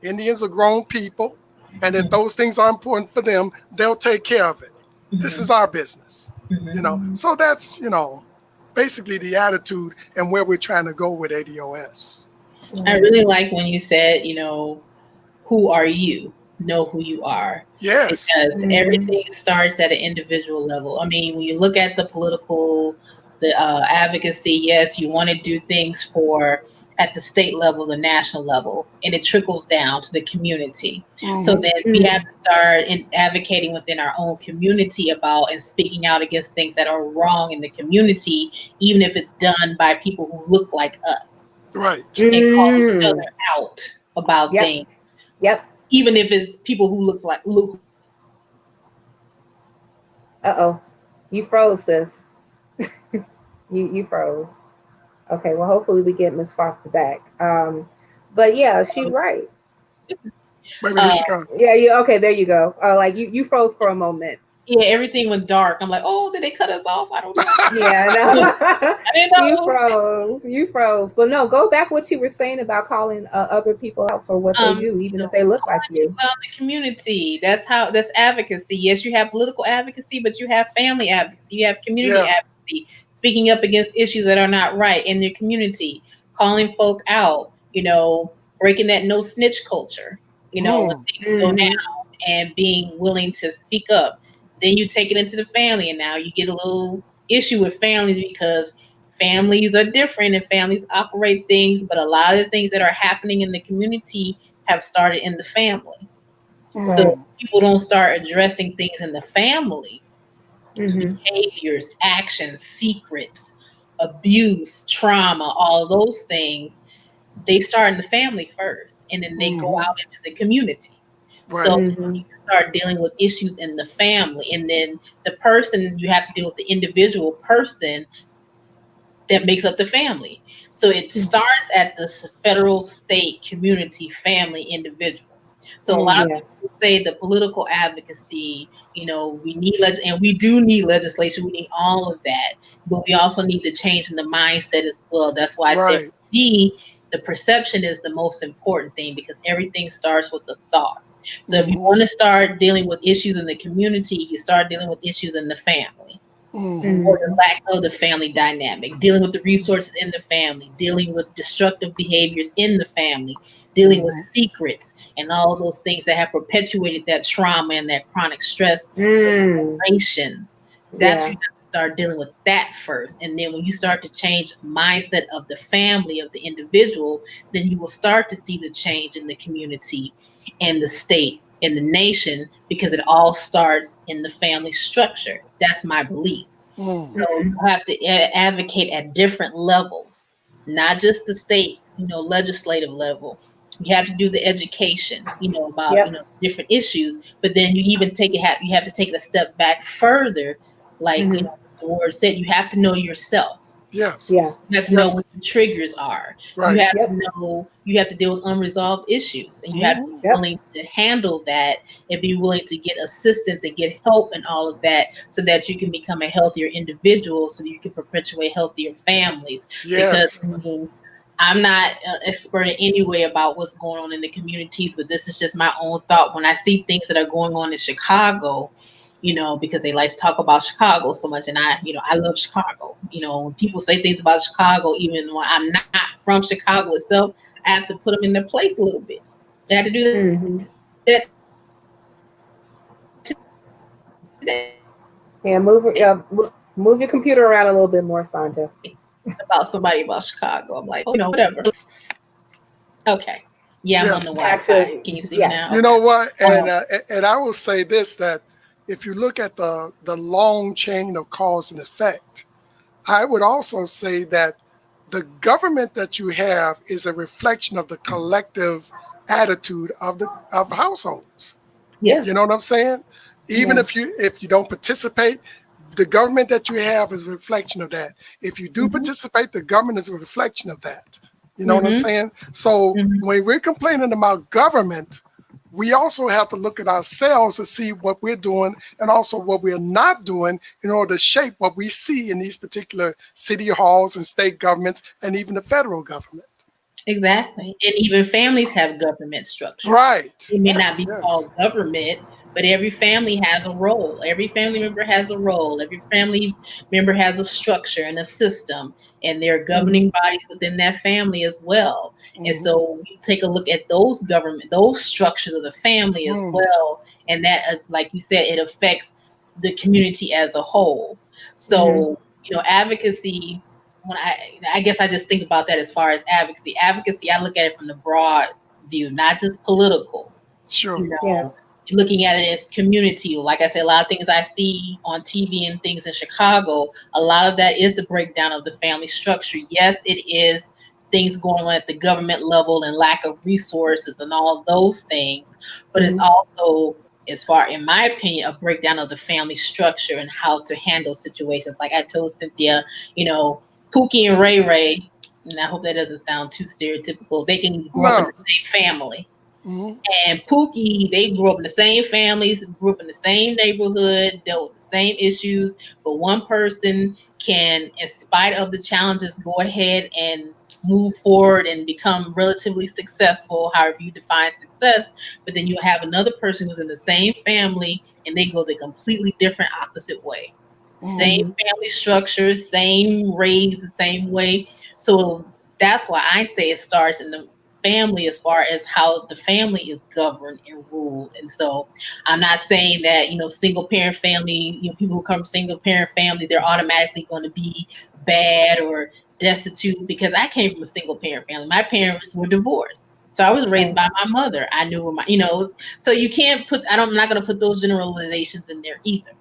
Indians are grown people. And if those things are important for them, they'll take care of it. This is our business. Mhm. So that's, basically the attitude and where we're trying to go with ADOS. I Yeah. really like when you said, who are you? Know who you are. Yes. Because Mhm. everything starts at an individual level. I mean, when you look at the advocacy, yes, you want to do things for at the state level, the national level, and it trickles down to the community. So Hmm. then we have Mhm. to start in advocating within our own community about and speaking out against things that are wrong in the community, even if it's done by people who look like us, Right. and call each Mm. other out about Yep. things, Yep. even if it's people who look. Uh-oh. You froze, sis. You froze. Okay, well hopefully we get Miss Foster back. But yeah, she's right. Maybe here Uh, she comes. Yeah, you okay, there you go. Like you froze for a moment. yeah, everything went dark. I'm like, oh, did they cut us off? I don't know. Yeah, no. I didn't You know. froze. You froze. But no, go back what you were saying about calling other people out for what they do, even if they look like Calling you. people out in the community. That's advocacy. Yes, you have political advocacy, but you have family advocacy. You have community Yeah. advocacy, speaking up against issues that are not right in your community, calling folk out. Breaking that no snitch culture. When Mm. things go Hmm. down and being willing to speak up. Then you take it into the family, and now you get a little issue with families because families are different and families operate things, but a lot of the things that are happening in the community have started in the family. So Right. Mm. people don't start addressing things in the family, Hmm. behaviors, actions, secrets, abuse, trauma, all those things, they start in the family first and then they go Hmm. out into the community. So Right. Hmm. you can start dealing with issues in the family, and then the person, you have to deal with the individual person that makes up the family. So it starts at the federal, state, community, family, individual. So a lot of Mm. Yeah. people say the political advocacy, we need and we do need legislation. We need all of that, but we also need to change in the mindset as well. That's why I say Right. for me, the perception is the most important thing because everything starts with the thought. So if you Hmm. want to start dealing with issues in the community, you start dealing with issues in the family Hmm. or the Hmm. lack of the family dynamic, dealing with the resources in the family, dealing with destructive behaviors in the family, dealing with Hmm. secrets and all those things that have perpetuated that trauma and that chronic stress for Mm. generations. That's when Yeah. you have to start dealing with that first. And then when you start to change mindset of the family, of the individual, then you will start to see the change in the community and the state and the nation because it all starts in the family structure. That's my belief. Mm. So you have to advocate at different levels, not just the state, legislative level. You have to do the education, about Yep. different issues. But then you have to take it a step back further, like Hmm. Mr. Ward said. You have to know yourself. Yes. Yeah. You have to know Yes. what the triggers are. You Right. have to Yep. know you have to deal with unresolved issues, and you have to be Hmm. Yep. willing to handle that and be willing to get assistance and get help and all of that, so that you can become a healthier individual, so that you can perpetuate healthier families. Because Yes. I mean, I'm not an expert in any way about what's going on in the communities, but this is just my own thought. When I see things that are going on in Chicago, because they like to talk about Chicago so much. And I love Chicago. When people say things about Chicago, even when I'm not from Chicago itself, I have to put them in their place a little bit. I had to do Hmm. that Yeah. Move your computer around a little bit more, Sonja. about somebody about Chicago. I'm like, whatever. Okay. Yeah, I'm Yeah. on the Wi-Fi. Actually, Can you see me yes. now? You Okay. know what? Um, And I will say this, that if you look at the long chain of cause and effect, I would also say that the government that you have is a reflection of the collective attitude of households. Yeah. You know yes. what I'm saying? Even Yeah. if you don't participate, the government that you have is a reflection of that. If you do Hmm. participate, the government is a reflection of that. You know what I'm Hmm. saying? So Hmm. when we're complaining about government, we also have to look at ourselves to see what we're doing and also what we're not doing in order to shape what we see in these particular city halls and state governments and even the federal government. Exactly. And even families have government structures. Right. It may not be Yes. called government, but every family has a role. Every family member has a role. Every family member has a structure and a system, and there are governing bodies within that family as well. And so we take a look at those structures of the family as well. And that, like you said, it affects the community as a whole. So, advocacy, when I guess I just think about that as far as advocacy. Advocacy, I look at it from the broad view, not just political. Sure. Yeah. Looking at it as community. Like I said, a lot of things I see on TV and things in Chicago, a lot of that is the breakdown of the family structure. Yes, it is things going on at the government level and lack of resources and all of those things, but it's also, as far, in my opinion, a breakdown of the family structure and how to handle situations. Like I told Cynthia, Pookie and Ray Ray, and I hope that doesn't sound too stereotypical, they can grow up in the same family. And Pookie, they grew up in the same families, grew up in the same neighborhood, dealt with the same issues, but one person can, in spite of the challenges, go ahead and move forward and become relatively successful, however you define success. But then you have another person who's in the same family and they go the completely different opposite way. Same family structure, same raised the same way. So that's why I say it starts in the family, as far as how the family is governed and ruled. And so I'm not saying that, single parent family, people who come from single parent family, they're automatically going to be bad or destitute, because I came from a single parent family. My parents were divorced. So I was raised by my mother. I knew my, so you can't put, I'm not going to put those generalizations in there either,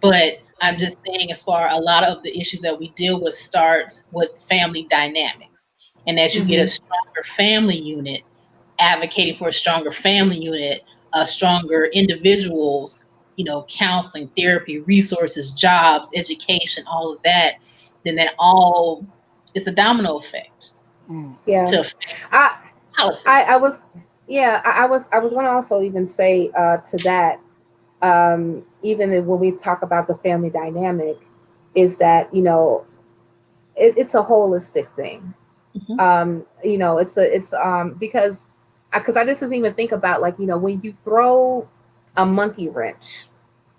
but I'm just saying, as far, a lot of the issues that we deal with starts with family dynamics. And as you get a stronger family unit, advocating for a stronger family unit, stronger individuals, counseling, therapy, resources, jobs, education, all of that, then that all, it's a domino effect to affect policy. I was going to also even say to that, even when we talk about the family dynamic, is that it's a holistic thing. It's because I just doesn't even think about, like, when you throw a monkey wrench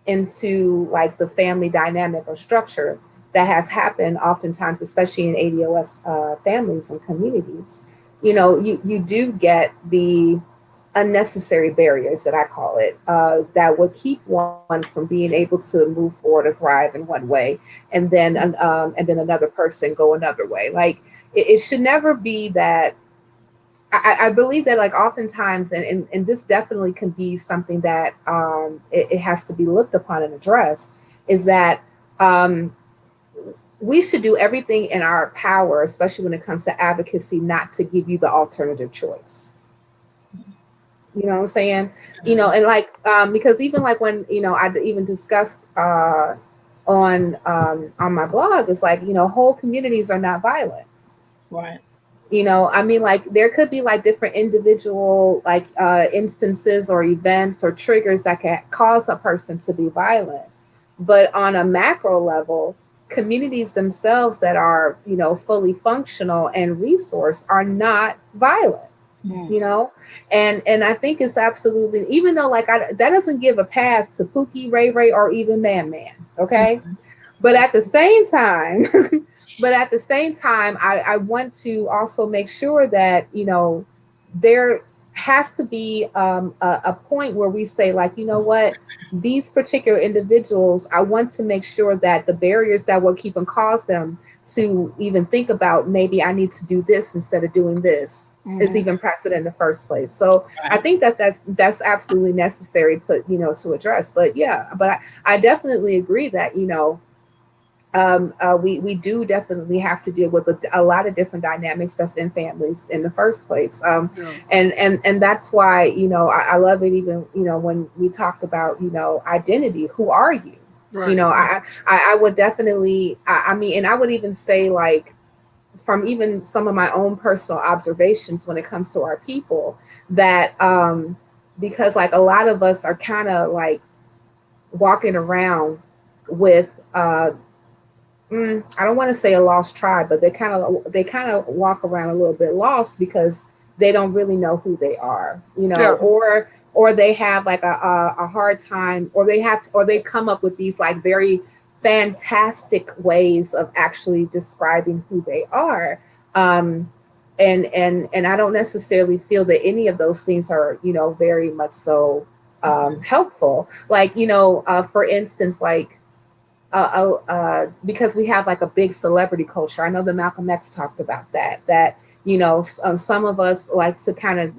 into like the family dynamic or structure that has happened oftentimes, especially in ADOS families and communities, you do get the unnecessary barriers, that I call it, that would keep one from being able to move forward or thrive in one way, and then another person go another way. Like it should never be that. I believe that, like, oftentimes, and this definitely can be something that it has to be looked upon and addressed, is that we should do everything in our power, especially when it comes to advocacy, not to give you the alternative choice. You know what I'm saying? And like, because even like when, I even discussed on my blog, it's like, whole communities are not violent. Right. I mean, like, there could be like different individual, like, instances or events or triggers that can cause a person to be violent. But on a macro level, communities themselves that are, fully functional and resourced are not violent. And I think it's absolutely, even though, like, that doesn't give a pass to Pookie, Ray Ray, or even Man. Okay. But at the same time, I want to also make sure that, there has to be a point where we say, like, what, these particular individuals, I want to make sure that the barriers that will keep and cause them to even think about, maybe I need to do this instead of doing this, is even precedent in the first place. So I think that's absolutely necessary to, to address. But I definitely agree that, we do definitely have to deal with a lot of different dynamics that's in families in the first place. And that's why, I love it, even, when we talked about, identity, who are you? Right. I would definitely, I mean, and I would even say, like, from even some of my own personal observations when it comes to our people, that because like a lot of us are kind of like walking around with I don't want to say a lost tribe, but they kind of walk around a little bit lost because they don't really know who they are, Yeah. or they have like a hard time, or they come up with these like very fantastic ways of actually describing who they are. Um, and I don't necessarily feel that any of those things are, very much so helpful. Like, for instance, like because we have like a big celebrity culture. I know that Malcolm X talked about that, some of us like to kind of,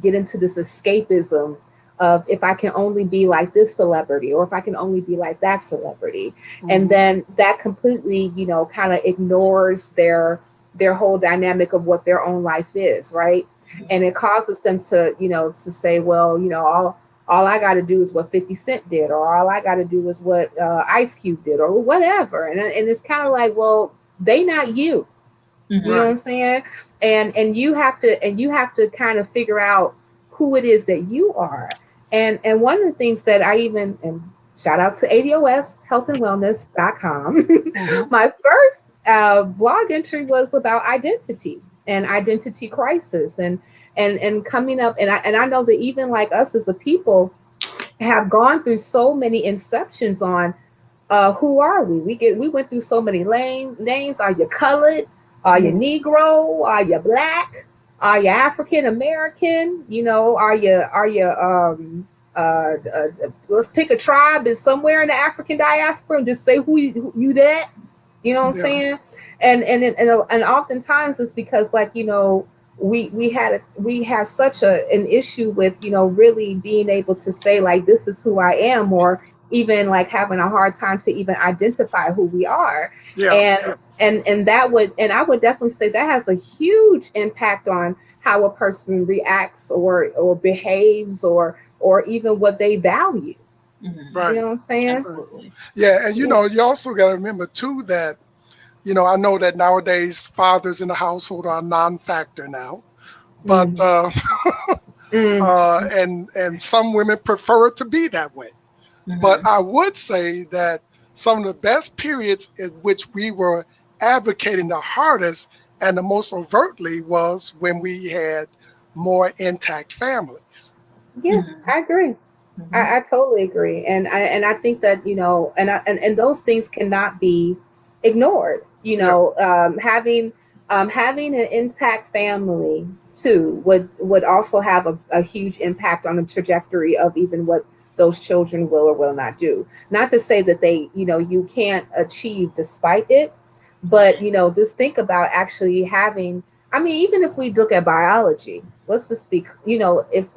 get into this escapism of, if I can only be like this celebrity, or if I can only be like that celebrity. And then that completely, kind of ignores their whole dynamic of what their own life is, right? And it causes them to, to say, well, all I got to do is what 50 Cent did, or all I got to do is what Ice Cube did, or whatever. And it's kind of like, well, they not you. You know what I'm saying? And you have to kind of figure out who it is that you are. And one of the things that and shout out to ADOS healthandwellness.com. My first blog entry was about identity and identity crisis, and coming up, and I know that even like us as a people have gone through so many inceptions on who are we? We went through so many names. Are you colored? Are you Negro? Are you black? Are you African American? Let's pick a tribe is somewhere in the African diaspora and just say who you that. You know what I'm saying? And oftentimes it's because, like, we have such an issue with, really being able to say, like, this is who I am, or even like having a hard time to even identify who we are. And I would definitely say that has a huge impact on how a person reacts or behaves, or even what they value. Right. You know what I'm saying? Absolutely. Yeah. And, you also got to remember, too, that, I know that nowadays fathers in the household are a non-factor now. But, and some women prefer it to be that way. But I would say that some of the best periods in which we were advocating the hardest and the most overtly was when we had more intact families. Yeah, I agree. I totally agree, and I think that, and those things cannot be ignored. Having having an intact family too would also have a huge impact on the trajectory of even what those children will or will not do. Not to say that they, you can't achieve despite it, but just think about actually having. I mean, even if we look at biology, let's just speak. If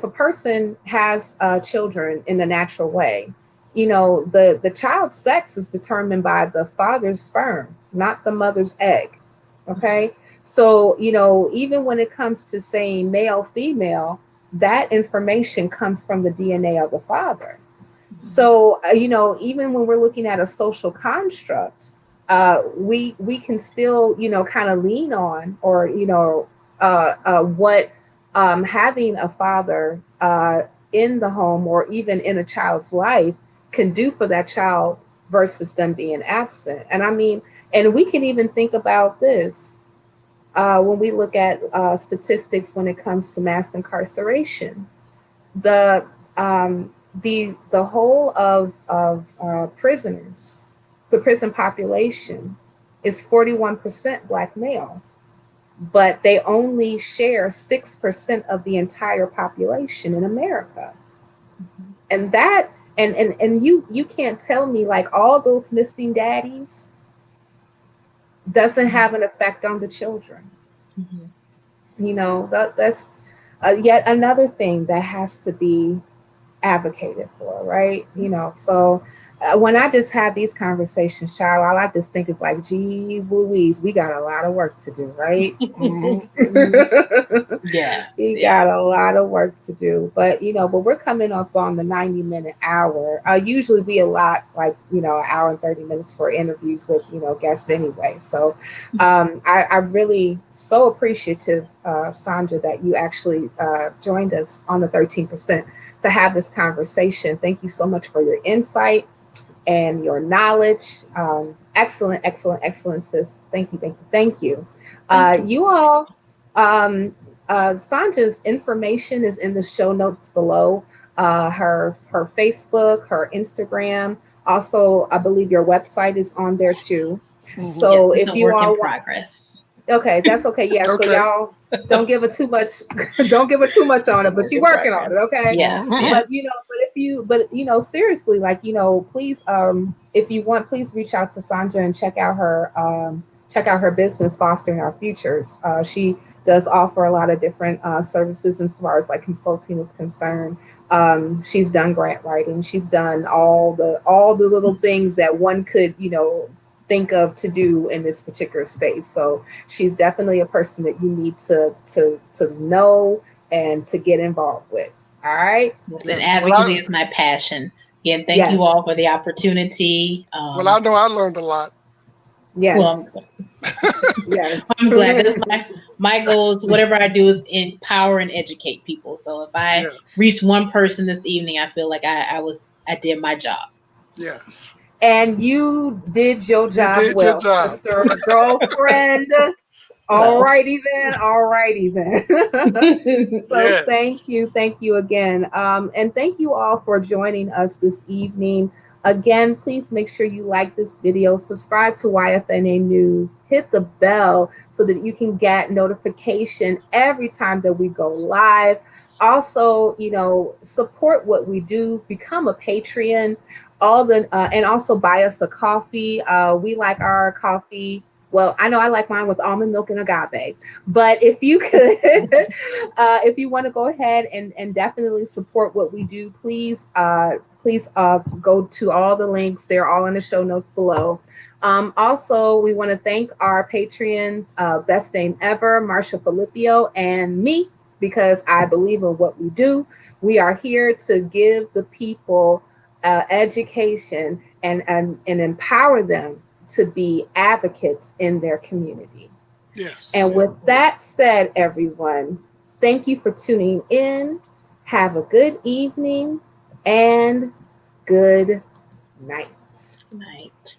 a person has children in the natural way, the child's sex is determined by the father's sperm, not the mother's egg. Okay. So, even when it comes to saying male, female, that information comes from the DNA of the father. So, even when we're looking at a social construct, we can still, kind of lean on, or, what having a father in the home, or even in a child's life, can do for that child versus them being absent. And I mean, and we can even think about this when we look at statistics when it comes to mass incarceration. The the whole of prisoners, the prison population is 41% Black male, but they only share 6% of the entire population in America. And that and you can't tell me, like, all those missing daddies doesn't have an effect on the children. That's yet another thing that has to be advocated for, right? So when I just have these conversations, child, all I just think is like, gee Louise, we got a lot of work to do, right? Yes. We got a lot of work to do, but but we're coming up on the 90-minute hour. Usually we allot like, an hour and 30 minutes for interviews with, guests anyway. So I really so appreciative, Sonja, that you actually joined us on the 13% to have this conversation. Thank you so much for your insight and your knowledge. Excellent, excellent, excellent, sis. Thank you, thank you, thank you. You all, Sonja's information is in the show notes below. Her Facebook, her Instagram. Also, I believe your website is on there too. So yes, it's if a you work all in progress. okay, that's okay. Yeah. So Okay. y'all don't give it too much. Don't give it too much on it. But she's working on it. Okay. Yes. But seriously, like please, if you want, please reach out to Sonja and check out her business, Fostering Our Futures. She does offer a lot of different services as far as like consulting is concerned. She's done grant writing. She's done all the little things that one could think of to do in this particular space. So she's definitely a person that you need to know and to get involved with. All right. Listen, Yes. advocacy is my passion. Again, thank you all for the opportunity. Well, I know I learned a lot. Yes. Well, yes. I'm glad. That's my goal is whatever I do is empower and educate people. So if I reach one person this evening, I feel like I did my job. Yes. And you did your job well, sister, girlfriend. Alrighty then. So thank you again. And thank you all for joining us this evening. Again, please make sure you like this video, subscribe to YFNA News, hit the bell so that you can get notification every time that we go live. Also, support what we do, become a Patreon, and also buy us a coffee. We like our coffee. Well, I know I like mine with almond milk and agave, but if you could, if you want to go ahead and definitely support what we do, please go to all the links. They're all in the show notes below. Also, we want to thank our Patreons, BestName Ever, Marsha Filipello, and me, because I believe in what we do. We are here to give the people education and empower them to be advocates in their community. Yes. And with that said, everyone, thank you for tuning in. Have a good evening and good night. Night.